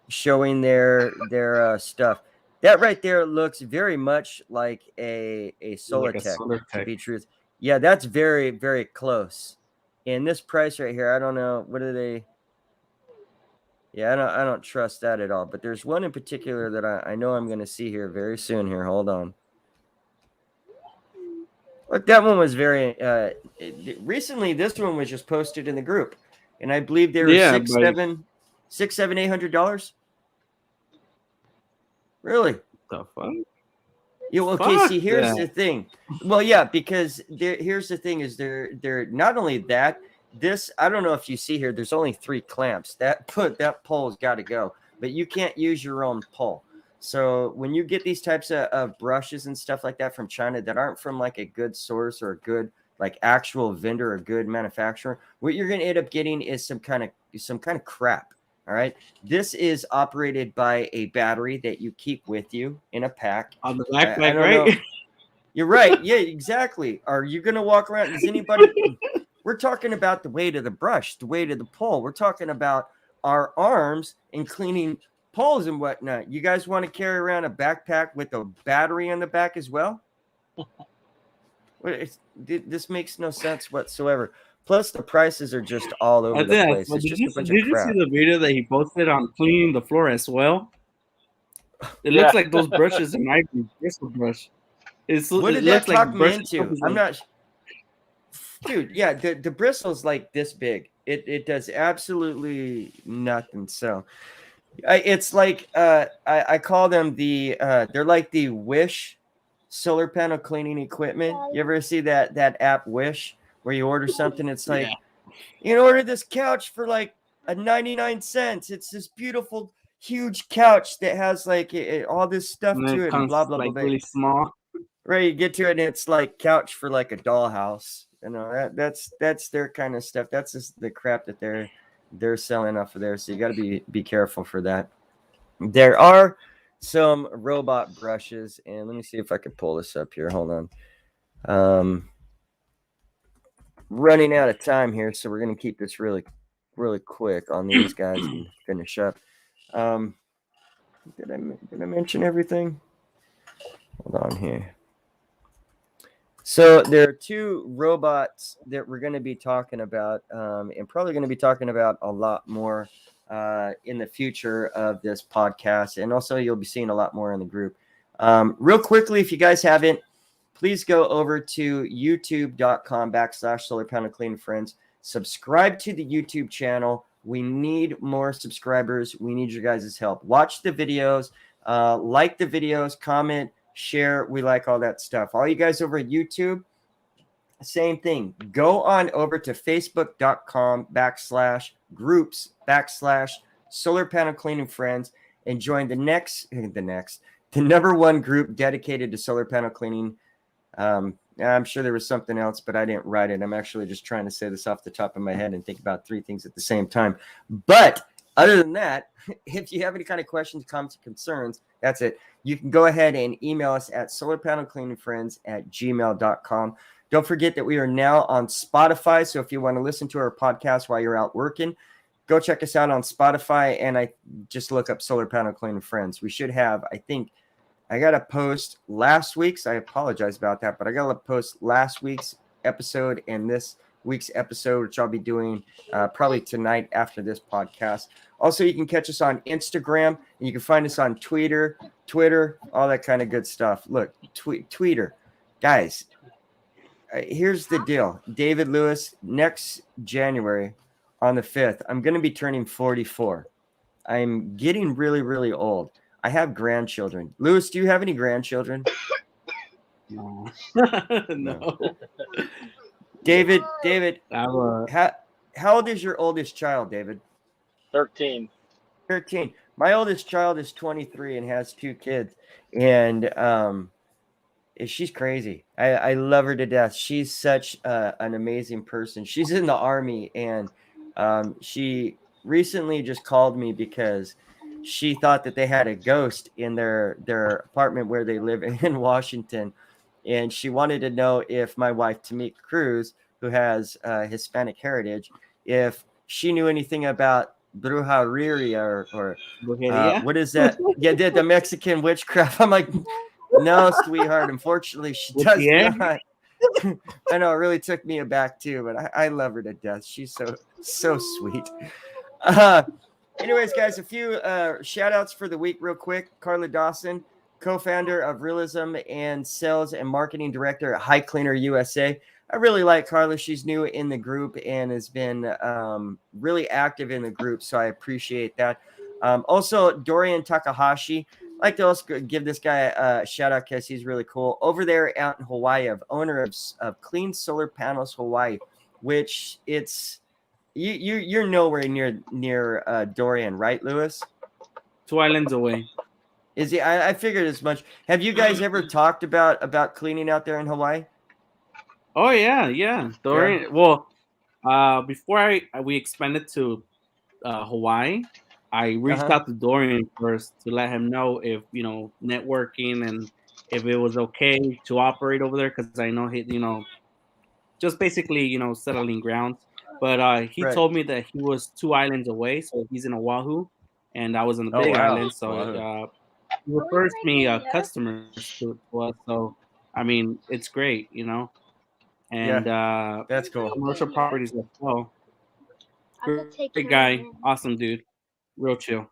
showing their stuff. That right there looks very much like a SolarTech, to be truth. Yeah, that's very, very close. And this price right here, I don't know, what are they? Yeah, I don't trust that at all. But there's one in particular that I know I'm going to see here very soon here. Hold on. Look, that one was very recently. This one was just posted in the group, and I believe they were $600, $800. Really? The fuck? Yeah. Okay. See, here's the thing. Well, yeah, because here's the thing: is they're not only that. This, I don't know if you see here. There's only 3 clamps. That pole's got to go, but you can't use your own pole. So when you get these types of brushes and stuff like that from China that aren't from like a good source or a good like actual vendor or good manufacturer, what you're going to end up getting is some kind of crap. All right. This is operated by a battery that you keep with you in a pack. On the backpack, right? Know. You're right. Yeah, exactly. Are you going to walk around? Is anybody? We're talking about the weight of the brush, the weight of the pole. We're talking about our arms and cleaning poles and whatnot. You guys want to carry around a backpack with a battery on the back as well? This makes no sense whatsoever. Plus, the prices are just all over the place. It's just a bunch of crap. Did you see the video that he posted on cleaning the floor as well? It looks like those brushes are not even bristle brush. What did that talk me into? I'm not. Dude, yeah, the bristle's like this big. It does absolutely nothing. So it's like I call them they're like the Wish solar panel cleaning equipment. You ever see that app Wish where you order something? It's like you can order this couch for like 99 cents. It's this beautiful huge couch that has like all this stuff to it and blah blah blah. Really small. Right, you get to it and it's like couch for like a dollhouse. You know, that's their kind of stuff. That's just the crap that they're selling off of there. So you got to be careful for that. There are some robot brushes, and let me see if I can pull this up here. Hold on. Running out of time here, so we're gonna keep this really, really quick on these guys and finish up. Did I mention everything? Hold on here. So there are 2 robots that we're going to be talking about and probably going to be talking about a lot more in the future of this podcast. And also you'll be seeing a lot more in the group. Real quickly, if you guys haven't, please go over to youtube.com/solarpanelcleanfriends. Subscribe to the YouTube channel. We need more subscribers. We need your guys' help. Watch the videos, like the videos, comment, share. We like all that stuff. All you guys over at YouTube, same thing. Go on over to facebook.com/groups/solar panel cleaning friends and join the number 1 group dedicated to solar panel cleaning. I'm sure there was something else, but I didn't write it. I'm actually just trying to say this off the top of my head and think about 3 things at the same time. But other than that, if you have any kind of questions, comments, or concerns, that's it. You can go ahead and email us at solarpanelcleaningfriends@gmail.com. Don't forget that we are now on Spotify. So if you want to listen to our podcast while you're out working, go check us out on Spotify. And I just look up Solar Panel Cleaning Friends. We should have, I think, I got to post last week's. I apologize about that, but I got to post last week's episode and this week's episode, which I'll be doing probably tonight after this podcast. Also, you can catch us on Instagram, and you can find us on Twitter, all that kind of good stuff. Look, Twitter. Guys, here's the deal. David Lewis, next January on the 5th, I'm going to be turning 44. I'm getting really, really old. I have grandchildren. Lewis, do you have any grandchildren? No. No. David, how old is your oldest child, David? 13. 13. My oldest child is 23 and has 2 kids. And she's crazy. I love her to death. She's such an amazing person. She's in the Army, and she recently just called me because she thought that they had a ghost in their apartment where they live in Washington. And she wanted to know if my wife, Tamik Cruz, who has Hispanic heritage, if she knew anything about brujeria or what is that? Yeah, the Mexican witchcraft. I'm like, no, sweetheart. Unfortunately, she does not. I know, it really took me aback too, but I love her to death. She's so sweet. Anyways, guys, a few shout outs for the week real quick. Carla Dawson, co-founder of Realism and sales and marketing director at High Cleaner USA. I really like Carla. She's new in the group and has been really active in the group, so I appreciate that. Also, Dorian Takahashi. I'd like to also give this guy a shout out because he's really cool. Over there out in Hawaii, owner of Clean Solar Panels Hawaii, which it's you're nowhere near Dorian, right, Lewis? 2 islands away. Is he? I figured as much. Have you guys ever talked about cleaning out there in Hawaii? Oh yeah. Dorian. Yeah. Well, before we expanded to Hawaii, I reached out to Dorian first to let him know if networking and if it was okay to operate over there, because I know he just basically settling grounds. But he told me that he was 2 islands away, so he's in Oahu, and I was in the big island. So he refers me customers to us. So I mean, it's great, and that's cool. Commercial properties as well. Great guy, awesome dude, real chill.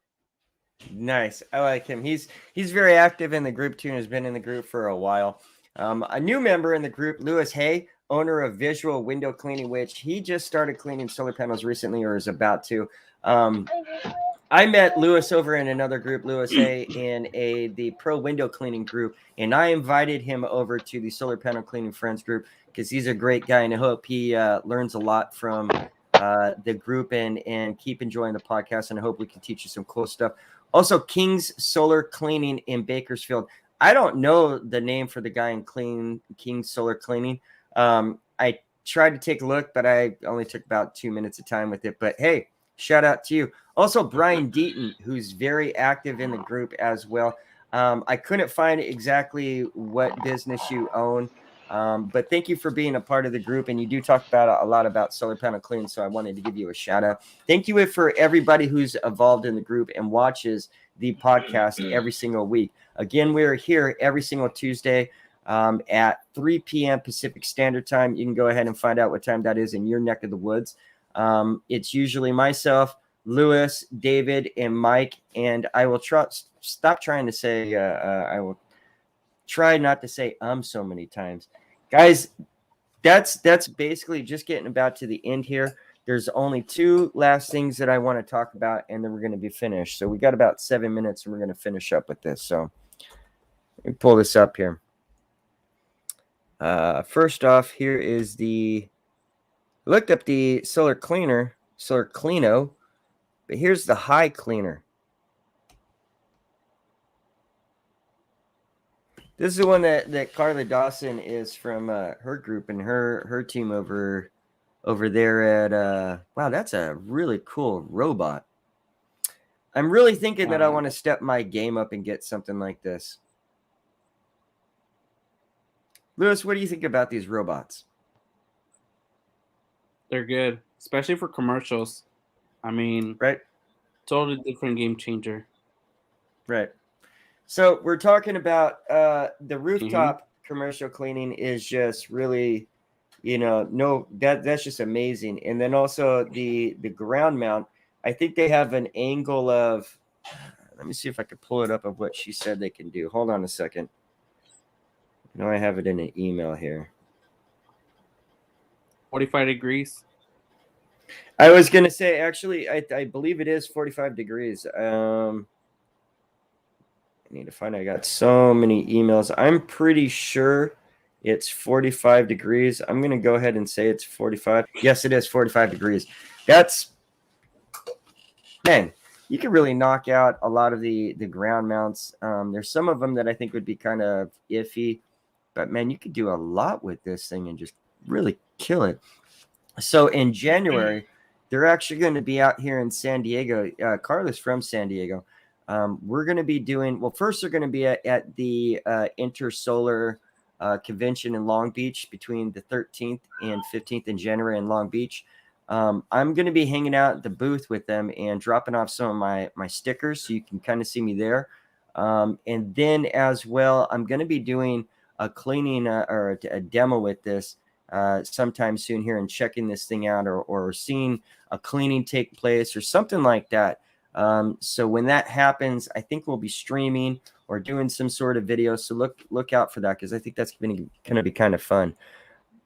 Nice. I like him. He's very active in the group too, and has been in the group for a while. A new member in the group, Lewis Haye, owner of Visual Window Cleaning, which he just started cleaning solar panels recently, or is about to. I met Lewis over in another group, Lewis Haye, in the pro window cleaning group, and I invited him over to the Solar Panel Cleaning Friends group because he's a great guy, and I hope he learns a lot from the group and keep enjoying the podcast, and I hope we can teach you some cool stuff. Also, King's Solar Cleaning in Bakersfield. I don't know the name for the guy in King's Solar Cleaning. I tried to take a look, but I only took about 2 minutes of time with it. But hey, shout out to you. Also, Brian Deaton, who's very active in the group as well. I couldn't find exactly what business you own, but thank you for being a part of the group. And you do talk about a lot about solar panel cleaning, so I wanted to give you a shout out. Thank you for everybody who's involved in the group and watches the podcast every single week. Again, we're here every single Tuesday at 3 p.m. Pacific Standard Time. You can go ahead and find out what time that is in your neck of the woods. It's usually myself, Lewis, David, and Mike, and I will stop trying to say I will try not to say so many times. Guys, that's basically just getting about to the end here. There's only 2 last things that I want to talk about, and then we're going to be finished. So we got about 7 minutes, and we're going to finish up with this. So let me pull this up here. First off, here is I looked up the Solar Cleano, but here's the High Cleaner. This is the one that Carla Dawson is from her group and her team over there at wow, that's a really cool robot. I'm really thinking that I want to step my game up and get something like this. Lewis, what do you think about these robots? They're good, especially for commercials. I mean, right? Totally different game changer. Right. So we're talking about the rooftop commercial cleaning is just really no, that's just amazing. And then also the ground mount, I think they have an angle of, let me see if I could pull it up of what she said they can do. Hold on a second. No, I have it in an email here. 45 degrees. I was going to say, actually, I believe it is 45 degrees. I need to find, I got so many emails. I'm pretty sure it's 45 degrees. I'm going to go ahead and say it's 45. Yes, it is 45 degrees. That's, man, you can really knock out a lot of the ground mounts. There's some of them that I think would be kind of iffy, but man, you could do a lot with this thing and just really kill it. So in January, they're actually going to be out here in San Diego. Carla's from San Diego. We're going to be doing, well, first they're going to be at the Intersolar convention in Long Beach between the 13th and 15th in January in Long Beach. I'm going to be hanging out at the booth with them and dropping off some of my stickers so you can kind of see me there. And then as well, I'm going to be doing a cleaning or a demo with this sometime soon here and checking this thing out or seeing a cleaning take place or something like that. So when that happens, I think we'll be streaming or doing some sort of video. So look out for that because I think that's going to be kind of fun.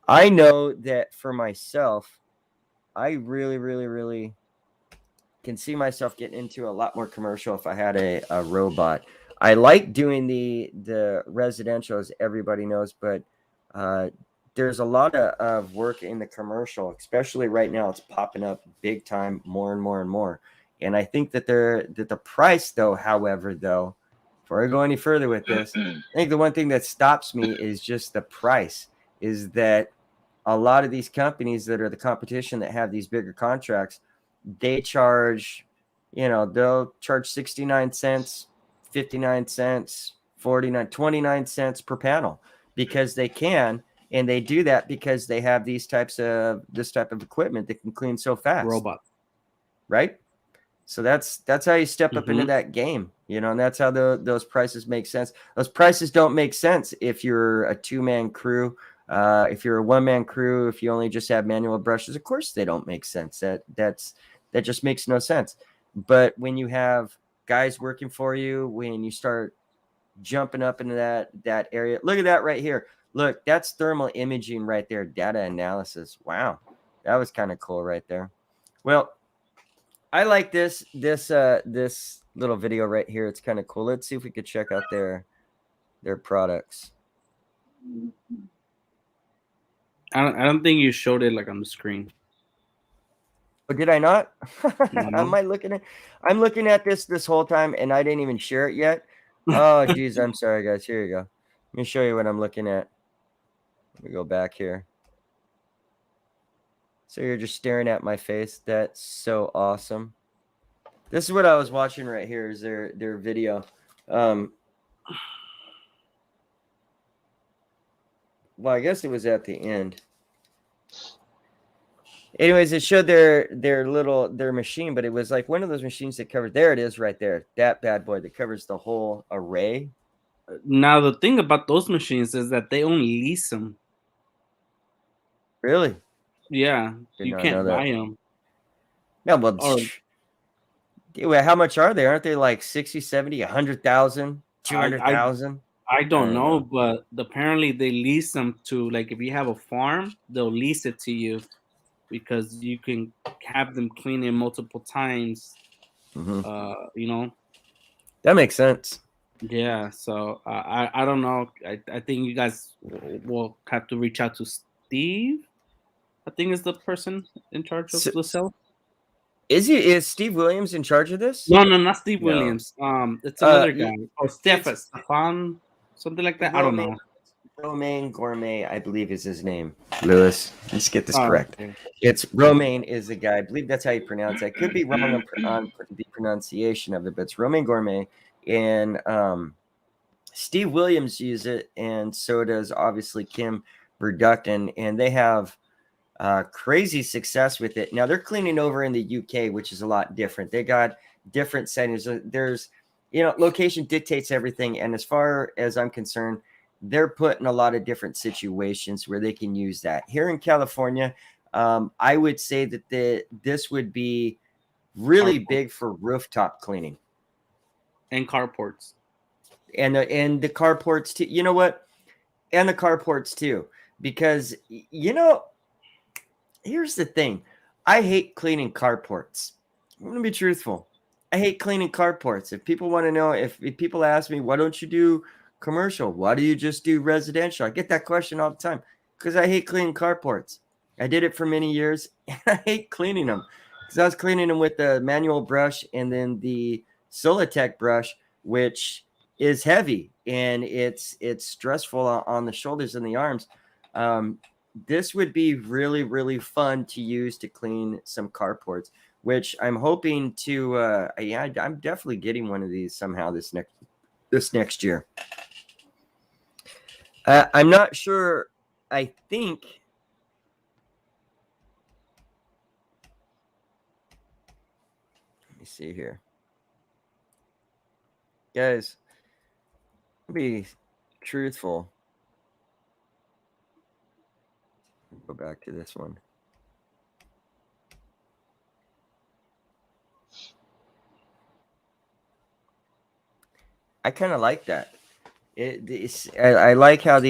I know that for myself, I really, really, really can see myself getting into a lot more commercial if I had a robot. I like doing the residential, as everybody knows, but there's a lot of work in the commercial, especially right now. It's popping up big time, more and more and more. And I think that the price, though, however, though, before I go any further with this, I think the one thing that stops me is just the price. Is that a lot of these companies that are the competition that have these bigger contracts, they charge, they'll charge 69 cents, 59 cents, 49, 29 cents per panel because they can. And they do that because they have this type of equipment that can clean so fast. Robot. Right? So that's how you step up into that game, and that's how those prices make sense. Those prices don't make sense if you're a 2-man crew. If you're a 1-man crew, if you only just have manual brushes, of course they don't make sense. That just makes no sense. But when you have guys working for you, when you start jumping up into that area, look at that right here. Look, that's thermal imaging right there, data analysis. Wow, that was kind of cool right there. Well, I like this little video right here. It's kind of cool. Let's see if we could check out their products. I don't think you showed it like on the screen. Oh, did I not? No. I'm looking at this whole time and I didn't even share it yet. Oh, geez, I'm sorry, guys. Here you go. Let me show you what I'm looking at. Let me go back here. So you're just staring at my face. That's so awesome. This is what I was watching right here is their video. Well, I guess it was at the end. Anyways, it showed their machine, but it was like one of those machines that covered. There it is right there. That bad boy that covers the whole array. Now, the thing about those machines is that they only lease them. Really? Yeah. You can't buy them. No, well, how much are they? Aren't they like 60, 70, 100,000, 200,000? I don't know, but apparently they lease them to, like, if you have a farm, they'll lease it to you because you can have them clean it multiple times. That makes sense. Yeah, so I don't know. I think you guys will have to reach out to Steve. I think is the person in charge of the cell. Is Steve Williams in charge of this? No, not Steve Williams. It's another guy. Or Stefan, something like that. I don't know. Romain Gourmet, I believe is his name. Lewis, let's get this correct. Okay. It's Romain is the guy. I believe that's how you pronounce it. I could be wrong on the pronunciation of it, but it's Romain Gourmet. And Steve Williams uses it, and so does obviously Kim Verdukton, and they have crazy success with it. Now they're cleaning over in the UK, which is a lot different. They got different settings. There's, location dictates everything. And as far as I'm concerned, they're put in a lot of different situations where they can use that. Here in California, I would say that this would be really big for rooftop cleaning and carports, and the carports too. You know what? And the carports too, because here's the thing. I hate cleaning carports. I'm gonna be truthful. I hate cleaning carports. If people want to know, if people ask me, why don't you do commercial? Why do you just do residential? I get that question all the time because I hate cleaning carports. I did it for many years and I hate cleaning them because I was cleaning them with the manual brush and then the SolarTidy brush, which is heavy and it's stressful on the shoulders and the arms. This would be really, really fun to use to clean some carports, which I'm hoping to. I'm definitely getting one of these somehow this next year. I'm not sure. I think. Let me see here, guys. Be truthful. Go back to this one. I kind of like that. I like how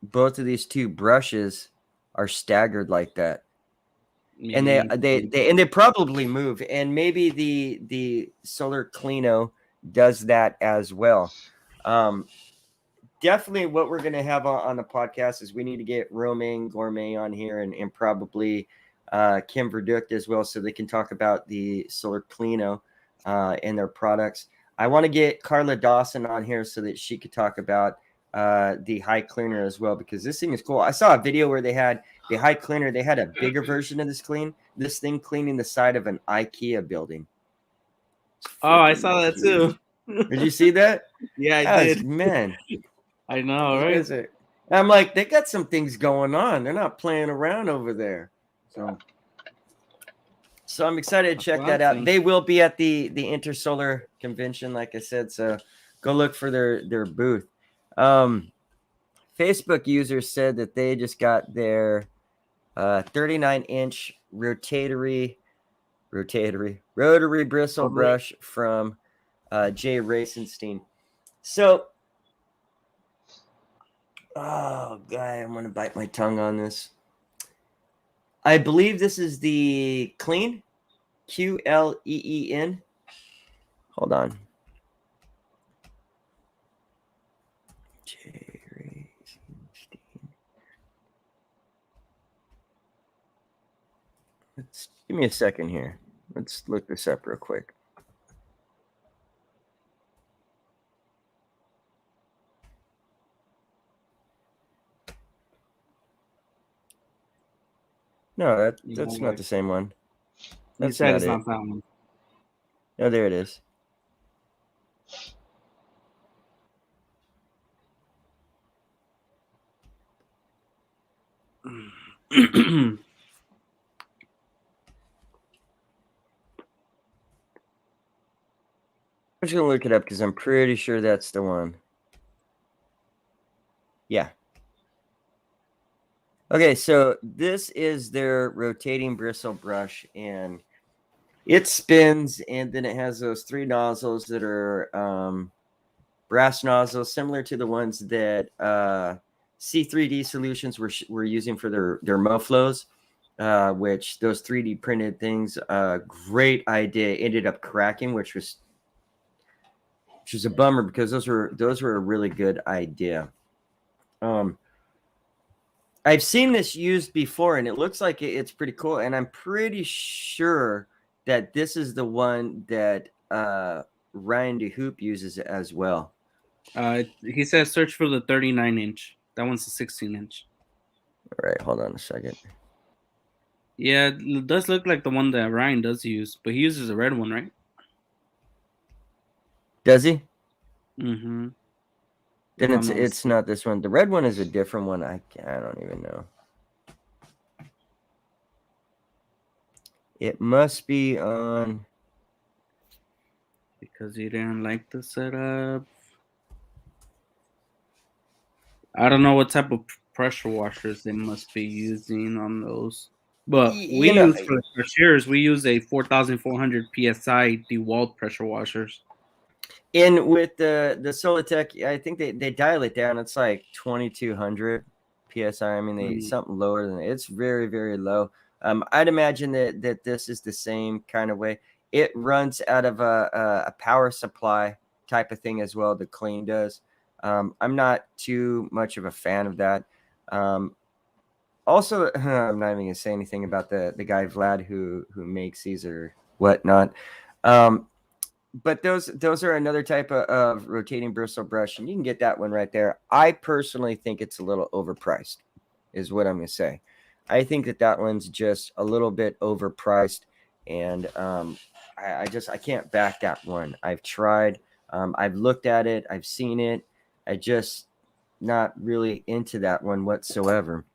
both of these two brushes are staggered like that. And they probably move, and maybe the Solar Cleano does that as well. Definitely what we're going to have on the podcast is we need to get Romaine Gourmet on here and probably Kim Verducht as well, so they can talk about the Solar Cleano and their products. I want to get Carla Dawson on here so that she could talk about the Haye cleaner as well, because this thing is cool. I saw a video where they had the Haye cleaner. They had a bigger version of this thing cleaning the side of an IKEA building. Oh, I saw that too. Did you see that? Yeah, I did. Man. I know, right? I'm like, they got some things going on. They're not playing around over there. So I'm excited to check that out. They will be at the Intersolar convention, like I said. So go look for their booth. Facebook users said that they just got their 39-inch rotary bristle brush from Jay Racenstein. So, oh god, I'm gonna bite my tongue on this. I believe this is the Clean, Qleen. Hold on. Jay Racenstein. Give me a second here. Let's look this up real quick. No, that's not the same one. That's not that one. No, there it is. I'm just gonna look it up because I'm pretty sure that's the one. Yeah. Okay, so this is their rotating bristle brush, and it spins, and then it has those 3 nozzles that are brass nozzles, similar to the ones that C3D Solutions were using for their MoFlows, which those 3D printed things, great idea, ended up cracking, which was a bummer because those were a really good idea. I've seen this used before, and it looks like it's pretty cool. And I'm pretty sure that this is the one that Ryan DeHoop uses as well. He says search for the 39-inch. That one's the 16-inch. All right, hold on a second. Yeah, it does look like the one that Ryan does use, but he uses a red one, right? Does he? Mm-hmm. Then it's not this one. The red one is a different one. I don't even know. It must be on. Because he didn't like the setup. I don't know what type of pressure washers they must be using on those. But we use for shears, we use a 4,400 psi DeWalt pressure washers. In with the SolarTidy, I think they dial it down. It's like 2,200 psi. I mean, they something lower than it's very, very low. I'd imagine that this is the same kind of way. It runs out of a power supply type of thing as well. The Clean does. I'm not too much of a fan of that. Also, I'm not even gonna say anything about the guy Vlad who makes these or whatnot. But those are another type of rotating bristle brush, and you can get that one right there. I personally think it's a little overpriced, is what I'm gonna say. I think that one's just a little bit overpriced, and I can't back that one. I've tried, I've looked at it, I've seen it. I just not really into that one whatsoever.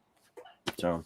So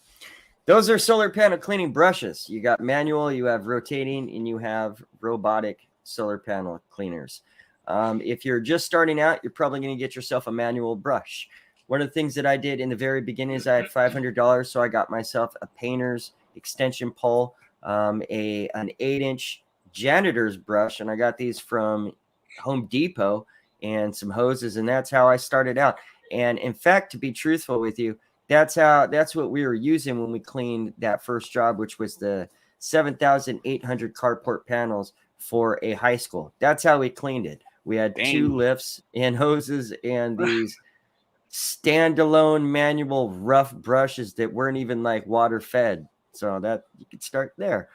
those are solar panel cleaning brushes. You got manual, you have rotating, and you have robotic solar panel cleaners. If you're just starting out, you're probably going to get yourself a manual brush. One of the things that I did in the very beginning is I had $500, so I got myself a painter's extension pole, an 8-inch janitor's brush, and I got these from Home Depot, and some hoses, and that's how I started out. And in fact, to be truthful with you, that's what we were using when we cleaned that first job, which was the 7,800 carport panels for a high school. That's how we cleaned it. We had 2 lifts and hoses and these standalone manual rough brushes that weren't even like water fed. So that you could start there.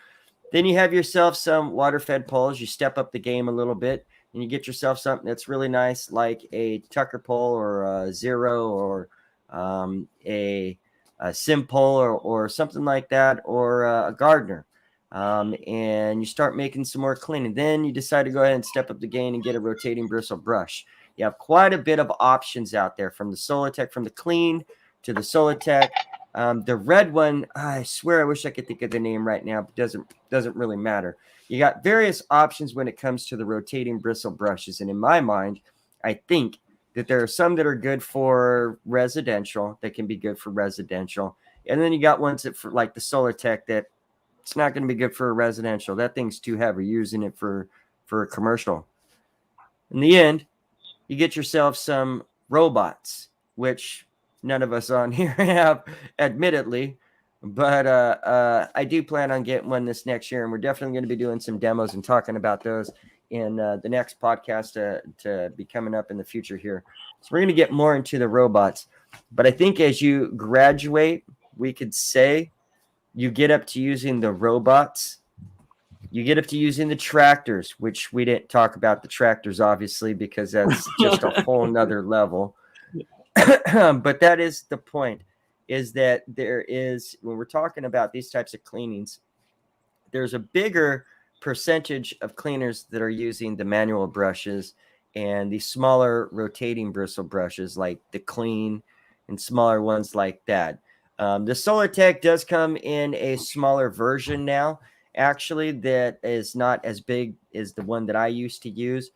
Then you have yourself some water fed poles. You step up the game a little bit and you get yourself something that's really nice, like a Tucker pole or a Zero or a SimPole or something like that, or a Gardner. And you start making some more cleaning. Then you decide to go ahead and step up the game and get a rotating bristle brush. You have quite a bit of options out there, from the SolarTidy, from the Clean to the SolarTidy. The red one, I swear I wish I could think of the name right now, but doesn't really matter. You got various options when it comes to the rotating bristle brushes. And in my mind, I think that there are some that are good for residential, that can be good for residential. And then you got ones that, for like the SolarTidy, that it's not going to be good for a residential. That thing's too heavy. You're using it for a commercial. In the end, you get yourself some robots, which none of us on here have, admittedly. But I do plan on getting one this next year, and we're definitely going to be doing some demos and talking about those in the next podcast to be coming up in the future here. So we're going to get more into the robots. But I think as you graduate, we could say you get up to using the robots. You get up to using the tractors, which we didn't talk about the tractors, obviously, because that's just a whole nother level. But that is the point, is that there is, when we're talking about these types of cleanings, there's a bigger percentage of cleaners that are using the manual brushes and the smaller rotating bristle brushes like the Clean and smaller ones like that. The SolarTidy does come in a smaller version now, actually, that is not as big as the one that I used to use.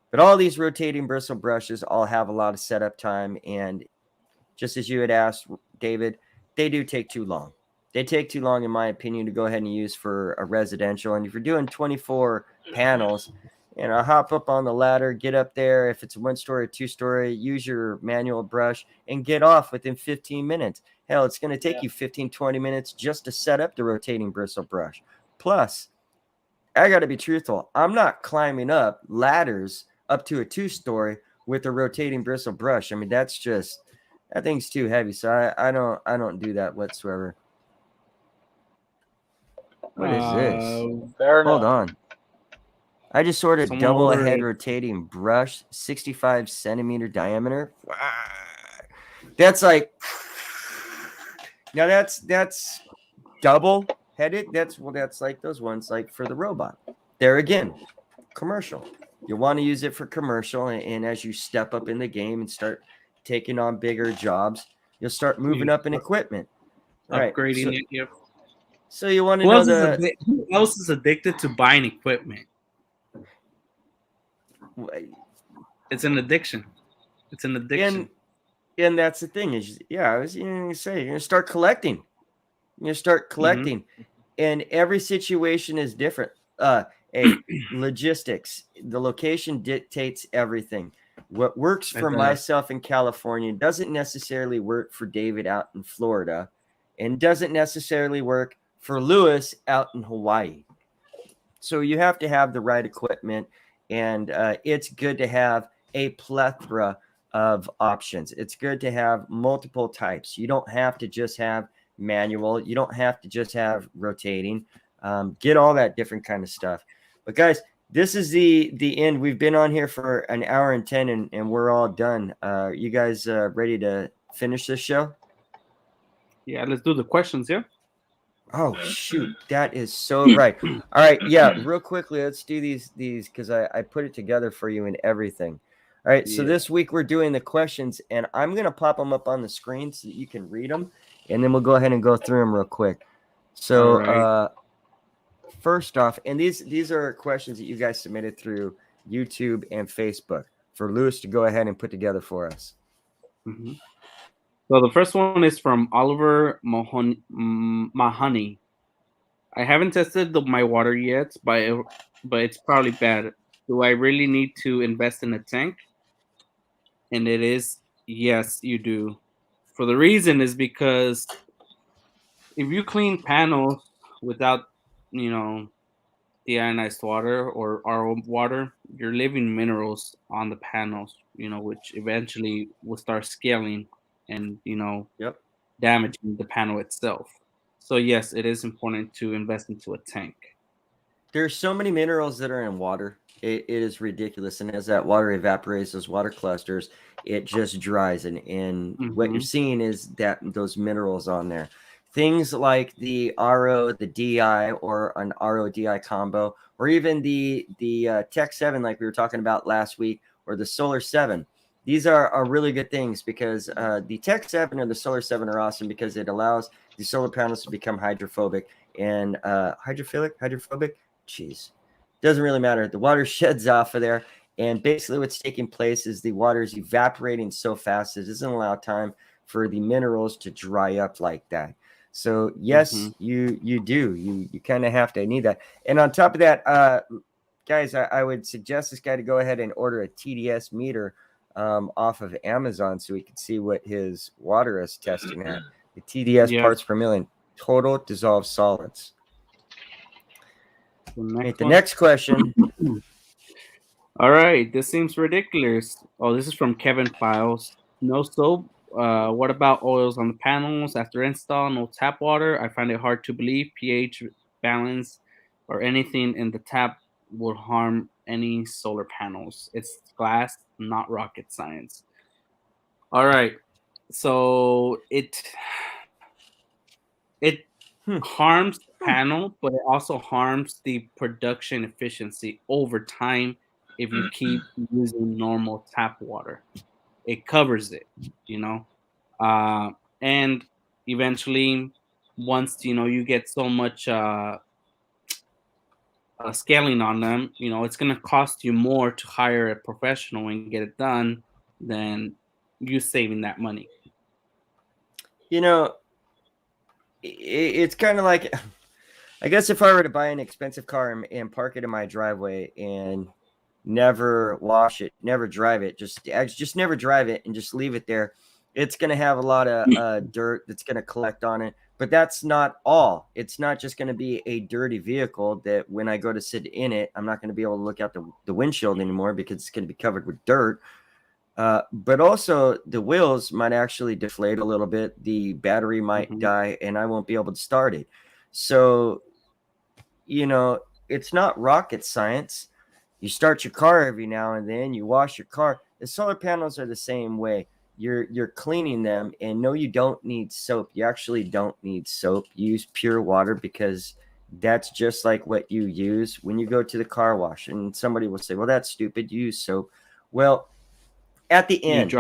But all these rotating bristle brushes all have a lot of setup time. And just as you had asked, David, they do take too long. They take too long, in my opinion, to go ahead and use for a residential. And if you're doing 24 panels, hop up on the ladder, get up there. If it's a 1-story, 2-story, use your manual brush and get off within 15 minutes. Hell, it's going to take you 15, 20 minutes just to set up the rotating bristle brush. Plus, I got to be truthful. I'm not climbing up ladders up to a 2-story with a rotating bristle brush. I mean, that thing's too heavy. So I don't do that whatsoever. What is this? Hold on. I just ordered a double head rotating brush, 65 centimeter diameter. That's like, now that's double headed. That's like those ones like for the robot. There again, commercial. You want to use it for commercial, and as you step up in the game and start taking on bigger jobs, you'll start moving up in equipment. Upgrading it. So you want to know who else is addicted to buying equipment? It's an addiction. And that's the thing is, I was going to say, you're going to start collecting. You're going to start collecting. Mm-hmm. And every situation is different. Logistics, the location dictates everything. What works for myself in California doesn't necessarily work for David out in Florida, and doesn't necessarily work for Lewis out in Hawaii. So you have to have the right equipment, and it's good to have a plethora of options. It's good to have multiple types. You don't have to just have manual. You don't have to just have rotating. Get all that different kind of stuff. But guys, this is the end. We've been on here for an hour and 10, and we're all done. You guys ready to finish this show? Yeah, let's do the questions. Yeah. Oh shoot, that is so right. All right, yeah, real quickly, let's do these because I put it together for you and everything. All right, so this week we're doing the questions, and I'm gonna pop them up on the screen so that you can read them, and then we'll go ahead and go through them real quick. So first off, and these are questions that you guys submitted through YouTube and Facebook for Lewis to go ahead and put together for us. Mm-hmm. So the first one is from Oliver Mahoney. I haven't tested my water yet, but it's probably bad. Do I really need to invest in a tank? And it is, yes, you do. For the reason is because if you clean panels without, deionized water or RO water, you're leaving minerals on the panels, which eventually will start scaling and, damaging the panel itself. So yes, it is important to invest into a tank. There's so many minerals that are in water. It is ridiculous. And as that water evaporates, those water clusters, it just dries. And what you're seeing is that those minerals on there. Things like the RO, the DI, or an RO-DI combo, or even the Tech 7 like we were talking about last week, or the Solar 7. These are really good things because the Tech 7 or the Solar 7 are awesome because it allows the solar panels to become hydrophobic and hydrophobic. Jeez, doesn't really matter. The water sheds off of there, and basically what's taking place is the water is evaporating so fast it doesn't allow time for the minerals to dry up like that. So yes, you kind of have to need that. And on top of that, guys, I would suggest this guy to go ahead and order a TDS meter off of Amazon so we can see what his water is testing at. The TDS parts per million, total dissolved solids. The next question. All right, this seems ridiculous. Oh, this is from Kevin Files. No soap. What about oils on the panels after install? No tap water. I find it hard to believe pH balance or anything in the tap will harm any solar panels. It's glass, not rocket science. All right, so it harms the panel, but it also harms the production efficiency over time if you keep using normal tap water. It covers it, and eventually once you get so much scaling on them, it's going to cost you more to hire a professional and get it done than you saving that money. It's kind of like, I guess if I were to buy an expensive car and park it in my driveway and never wash it, never drive it, just never drive it and just leave it there, it's going to have a lot of dirt that's going to collect on it. But that's not all. It's not just going to be a dirty vehicle that when I go to sit in it, I'm not going to be able to look out the windshield anymore because it's going to be covered with dirt. But also the wheels might actually deflate a little bit. The battery might die and I won't be able to start it. So, it's not rocket science. You start your car every now and then, you wash your car. The solar panels are the same way. You're cleaning them, and no, you don't need soap. You actually don't need soap. You use pure water because that's just like what you use when you go to the car wash. And somebody will say, well, that's stupid. You use soap. Well, at the end,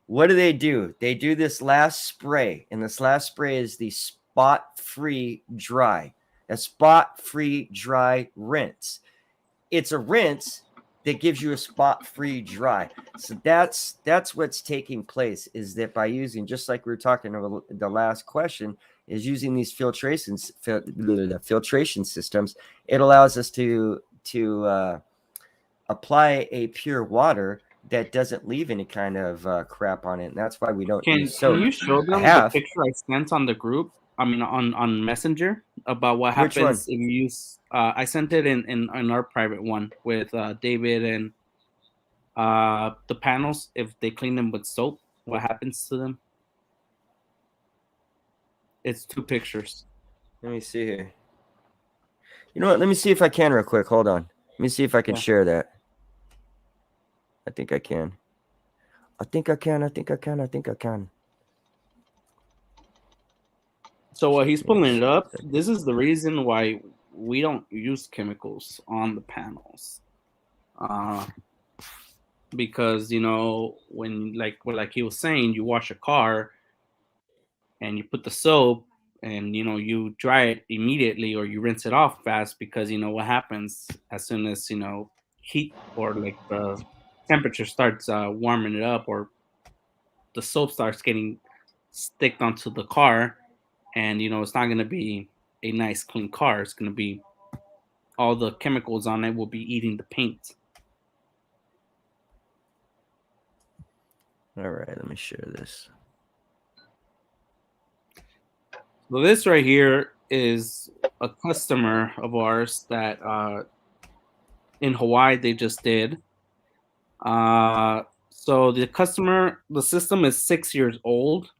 what do? They do this last spray, and this last spray is the spot-free dry. A spot-free dry rinse. It's a rinse, that gives you a spot-free dry. So that's what's taking place, is that by using, just like we were talking about the last question, is using these filtration systems, it allows us to apply a pure water that doesn't leave any kind of crap on it, and that's why we don't use soap. Can you show them the picture I sent on the group? I mean, on Messenger, about what happens if you use. I sent it in our private one with David and the panels. If they clean them with soap, what happens to them? It's 2 pictures. Let me see here. You know what? Let me see if I can real quick. Hold on. Let me see if I can share that. I think I can. I think I can. So while he's pulling it up, this is the reason why we don't use chemicals on the panels. Because, you know, when like he was saying, you wash a car and you put the soap and, you know, you dry it immediately or you rinse it off fast, because, you know, what happens as soon as, you know, heat or like the temperature starts warming it up, or the soap starts getting sticked onto the car, and, you know, it's not going to be a nice clean car. It's going to be, all the chemicals on it will be eating the paint. All right, let me share this. So this right here is a customer of ours that in Hawaii they just did. So the system is 6 years old,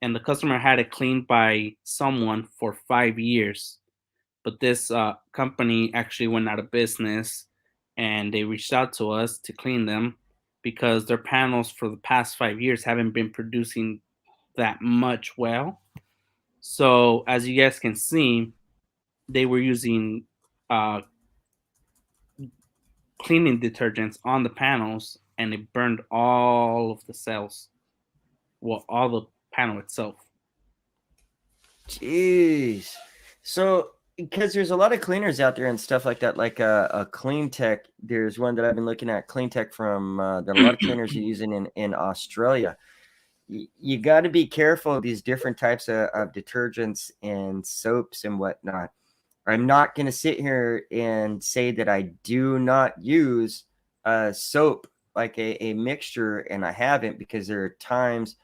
and the customer had it cleaned by someone for 5 years. But this company actually went out of business, and they reached out to us to clean them because their panels for the past 5 years haven't been producing that much well. So as you guys can see, they were using cleaning detergents on the panels, and it burned all of the cells. Well, all the panel itself. Jeez. So, because there's a lot of cleaners out there and stuff like that, like a Clean Tech. There's one that I've been looking at, Clean Tech, from that a lot of cleaners are using in Australia. You got to be careful of these different types of detergents and soaps and whatnot. I'm not going to sit here and say that I do not use soap, like a mixture, and I haven't, because there are times,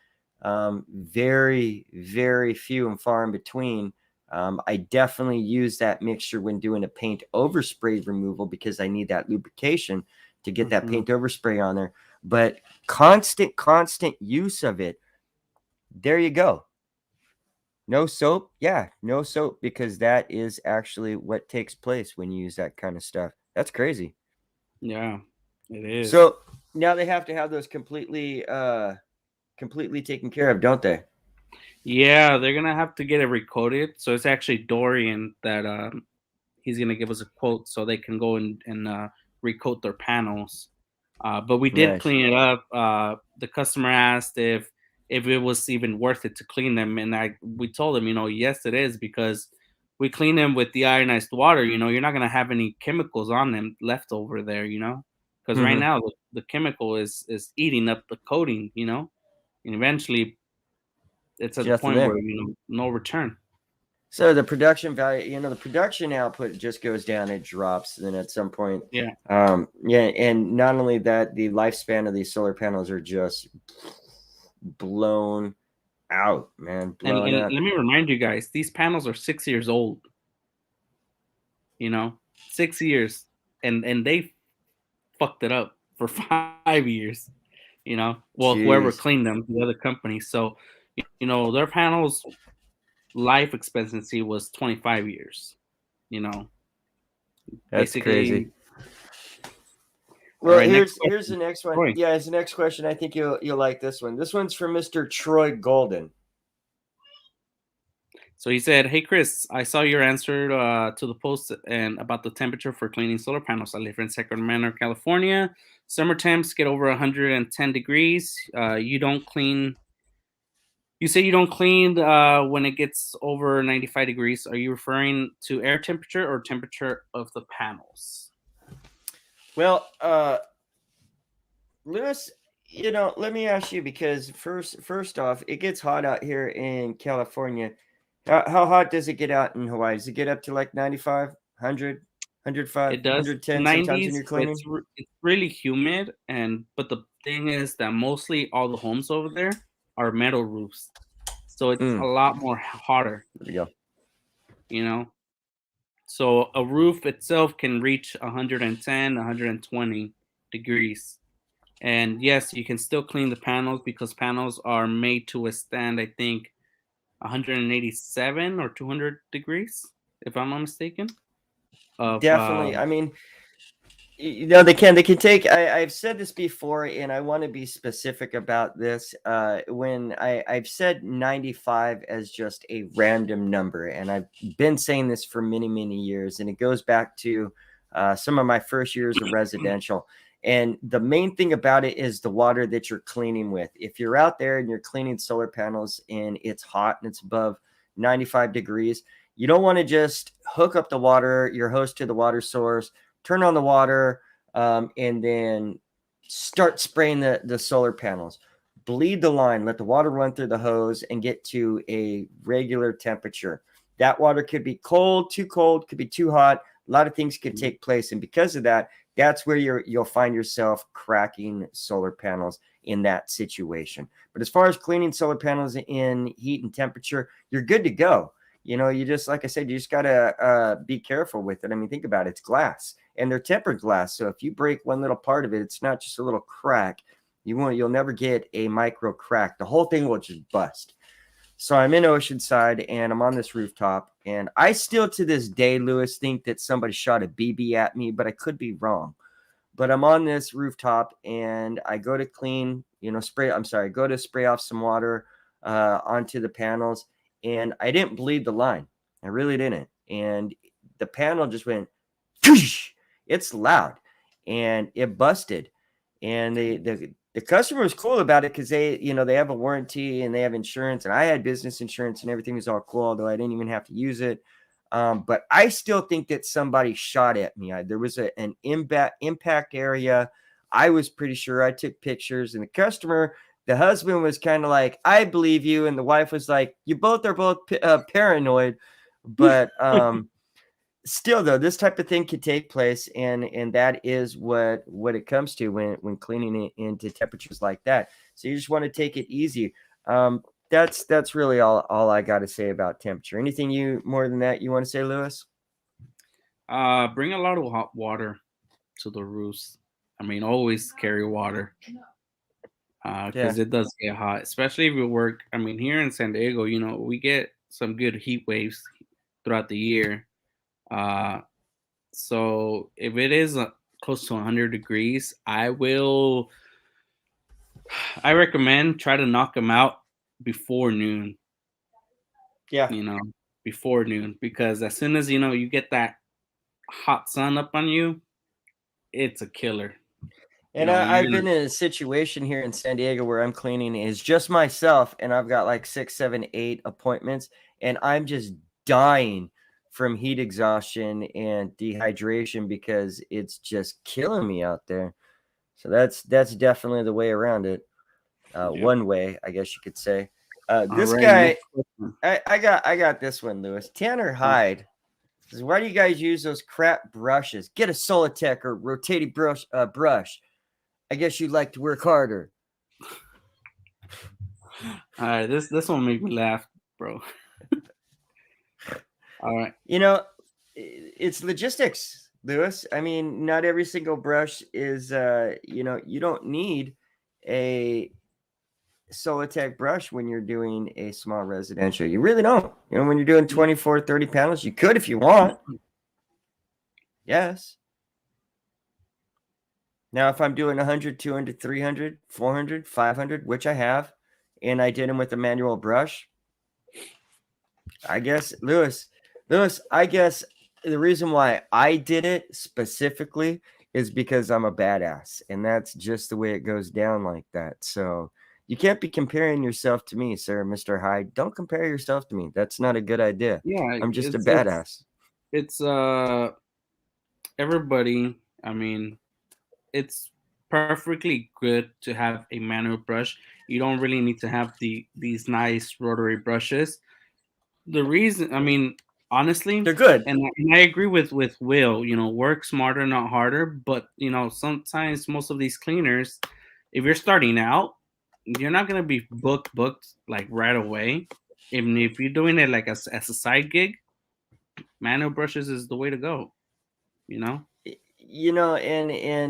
very, very few and far in between. I definitely use that mixture when doing a paint overspray removal, because I need that lubrication to get that paint overspray on there. But constant use of it, there you go. No soap? Yeah, no soap, because that is actually what takes place when you use that kind of stuff. That's crazy. Yeah, it is. So now they have to have those completely taken care of, don't they? Yeah, they're gonna have to get it recoated. So it's actually Dorian that he's gonna give us a quote so they can go and recoat their panels. But we did clean it up. The customer asked if it was even worth it to clean them, and we told him, you know, yes, it is, because we clean them with deionized water. You know, you're not gonna have any chemicals on them left over there, you know, because right now the chemical is eating up the coating, you know, and eventually it's at the point where, you know, no return. So the production value, you know, the production output just goes down, it drops, and then at some point, and not only that, the lifespan of these solar panels are just blown out, man. And let me remind you guys, these panels are 6 years old. You know, 6 years, and they fucked it up for 5 years. You know, well, whoever cleaned them, the other company. So, you know, their panels life expectancy was 25 years. You know, that's crazy. Well, here's the next one. Troy. Yeah, it's the next question. I think you'll like this one. This one's from Mr. Troy Golden. So he said, "Hey Chris, I saw your answer to the post and about the temperature for cleaning solar panels. I live in Sacramento, California. Summer temps get over 110 degrees. You don't clean. You say you don't clean when it gets over 95 degrees. Are you referring to air temperature or temperature of the panels?" Well, Lewis, let me ask you, because first off, it gets hot out here in California. How hot does it get out in Hawaii? Does it get up to like 95, 100, 105, It does 110 sometimes when 90s, you're but cleaning? it's really humid, but the thing is that mostly all the homes over there are metal roofs, so it's a lot more hotter. There we go. You know, so a roof itself can reach 110, 120 degrees. And yes, you can still clean the panels because panels are made to withstand, I think, 187 or 200 degrees, if I'm not mistaken. Definitely. I mean, they can take, I've said this before, and I want to be specific about this. When I've said 95 as just a random number, and I've been saying this for many, many years, and it goes back to some of my first years of residential. And the main thing about it is the water that you're cleaning with. If you're out there and you're cleaning solar panels and it's hot and it's above 95 degrees, you don't want to just hook up the water, your hose to the water source, turn on the water, and then start spraying the solar panels. Bleed the line, let the water run through the hose and get to a regular temperature. That water could be cold, could be too hot. A lot of things could take place. And because of that, that's where you'll find yourself cracking solar panels in that situation. But as far as cleaning solar panels in heat and temperature, you're good to go. You just, like I said, you just got to be careful with it. I mean, think about it. It's glass, and they're tempered glass. So if you break one little part of it, it's not just a little crack. You'll never get a micro crack. The whole thing will just bust. So I'm in Oceanside, and I'm on this rooftop, and I still to this day, Lewis, think that somebody shot a BB at me, but I could be wrong. But I'm on this rooftop, and I go to go to spray off some water onto the panels, and I didn't bleed the line. I really didn't. And the panel just went, whoosh! It's loud, and it busted. And the customer was cool about it because they have a warranty and they have insurance, and I had business insurance and everything was all cool, although I didn't even have to use it. But I still think that somebody shot at me. There was an impact area. I was pretty sure. I took pictures, and the husband was kind of like, I believe you. And the wife was like, you both are both paranoid. But still, though, this type of thing could take place. And that is what it comes to when cleaning it into temperatures like that. So you just want to take it easy. That's really all I got to say about temperature. Anything more than that you want to say, Lewis? Bring a lot of hot water to the roofs. I mean, always carry water because it does get hot, especially if you work. I mean, here in San Diego, we get some good heat waves throughout the year. So if it is close to 100 degrees, I recommend try to knock them out before noon. Yeah. Before noon, because as soon as you get that hot sun up on you, it's a killer. And I've been in a situation here in San Diego where I'm cleaning is just myself, and I've got like 6, 7, 8 appointments, and I'm just dying from heat exhaustion and dehydration because it's just killing me out there. So that's definitely the way around it. One way, I guess you could say. This guy, I got this one, Lewis. Tanner Hyde says, why do you guys use those crap brushes? Get a Solitech or rotating brush. I guess you'd like to work harder. All right, this one made me laugh, bro. All right. It's logistics, Lewis. I mean, not every single brush is, you don't need a Solitech brush when you're doing a small residential. You really don't. When you're doing 24, 30 panels, you could if you want. Yes. Now, if I'm doing 100, 200, 300, 400, 500, which I have, and I did them with a manual brush, I guess, Lewis, I guess the reason why I did it specifically is because I'm a badass, and that's just the way it goes down like that. So you can't be comparing yourself to me, sir, Mr. Hyde. Don't compare yourself to me. That's not a good idea. Yeah, I'm just a badass. It's everybody. I mean, it's perfectly good to have a manual brush. You don't really need to have these nice rotary brushes. The reason, I mean, honestly, They're good. and I agree with Will. Work smarter, not harder. But sometimes most of these cleaners, if you're starting out, you're not gonna be booked like right away. Even if you're doing it like as a side gig, manual brushes is the way to go. And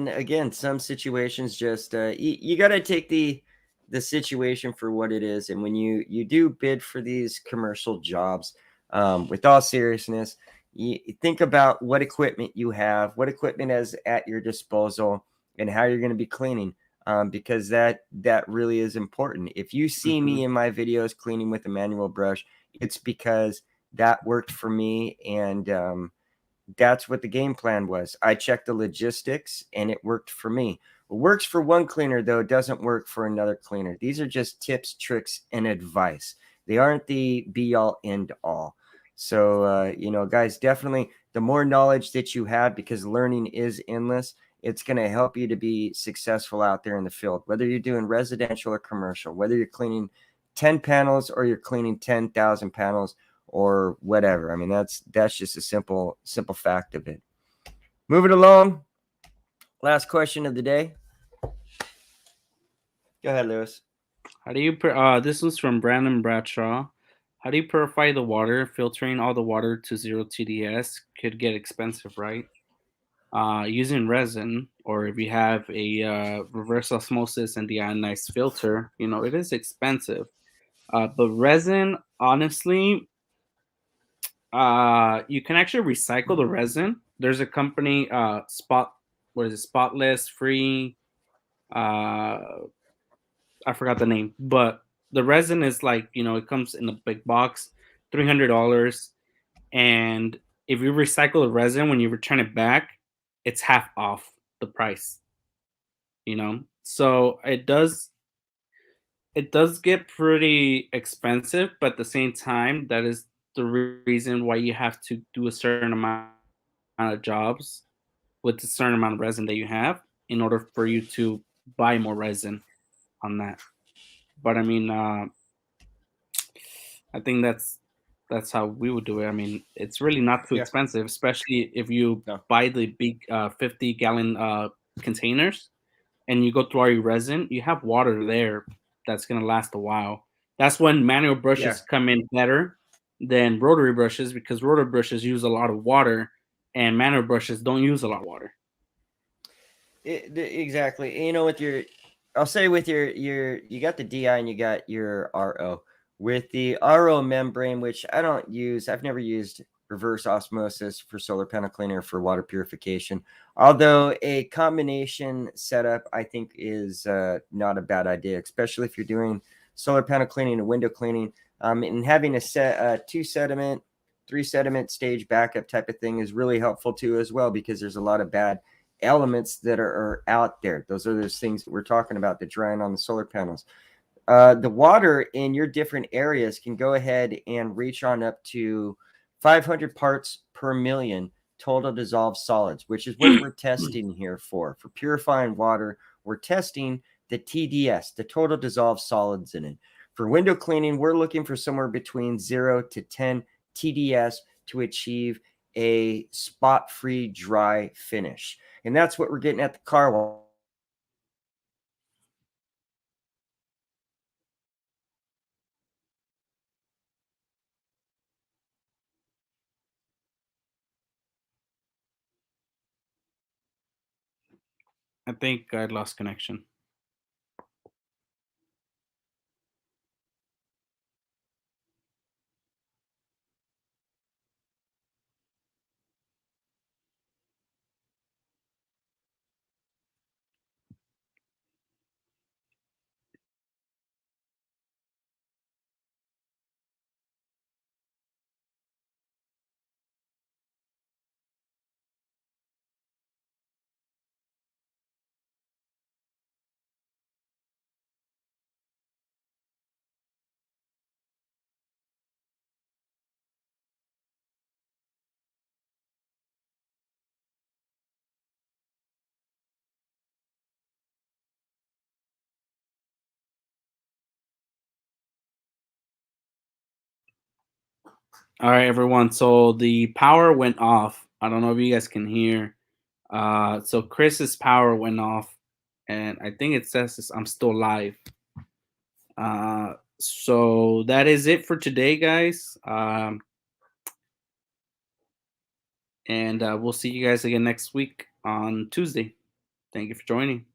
again, some situations just you got to take the situation for what it is. And when you do bid for these commercial jobs, with all seriousness, you think about what equipment you have, what equipment is at your disposal, and how you're going to be cleaning. Because that really is important. If you see me in my videos cleaning with a manual brush, it's because that worked for me, and that's what the game plan was. I checked the logistics and it worked for me. What works for one cleaner, though, doesn't work for another cleaner. These are just tips, tricks, and advice. They aren't the be all end all. So, guys, definitely the more knowledge that you have, because learning is endless, it's going to help you to be successful out there in the field, whether you're doing residential or commercial, whether you're cleaning 10 panels or you're cleaning 10,000 panels or whatever. I mean, that's just a simple fact of it. Moving along. Last question of the day. Go ahead, Lewis. How do you this was from Brandon Bradshaw. How do you purify the water? Filtering all the water to 0 TDS could get expensive, right? Using resin, or if you have a reverse osmosis and deionized filter, it is expensive. But resin, honestly, you can actually recycle the resin. There's a company, Spotless Free. Uh, I forgot the name, but the resin is like, it comes in a big box, $300, and if you recycle the resin when you return it back, it's half off the price. So it does get pretty expensive, but at the same time, that is the reason why you have to do a certain amount of jobs with a certain amount of resin that you have in order for you to buy more resin on that. But I mean, I think that's how we would do it. I mean, it's really not too expensive, especially if you buy the big 50-gallon containers and you go through all your resin. You have water there that's gonna last a while. That's when manual brushes come in better than rotary brushes, because rotary brushes use a lot of water and manual brushes don't use a lot of water. Exactly. With your, I'll say with your you got the DI and you got your RO. With the RO membrane, which I don't use, I've never used reverse osmosis for solar panel cleaner for water purification. Although a combination setup, I think, is not a bad idea, especially if you're doing solar panel cleaning and window cleaning. And having a 2 sediment, 3 sediment stage backup type of thing is really helpful too as well, because there's a lot of bad elements that are out there. Those are those things that we're talking about that drying on the solar panels. The water in your different areas can go ahead and reach on up to 500 parts per million total dissolved solids, which is what we're testing here for purifying water. We're testing the TDS, the total dissolved solids in it. For window cleaning, we're looking for somewhere between 0 to 10 TDS to achieve a spot-free dry finish. And that's what we're getting at the car wash. I think I lost connection. All right, everyone. So the power went off. I don't know if you guys can hear. So Chris's power went off, and I think it says I'm still live. So that is it for today, guys. And we'll see you guys again next week on Tuesday. Thank you for joining.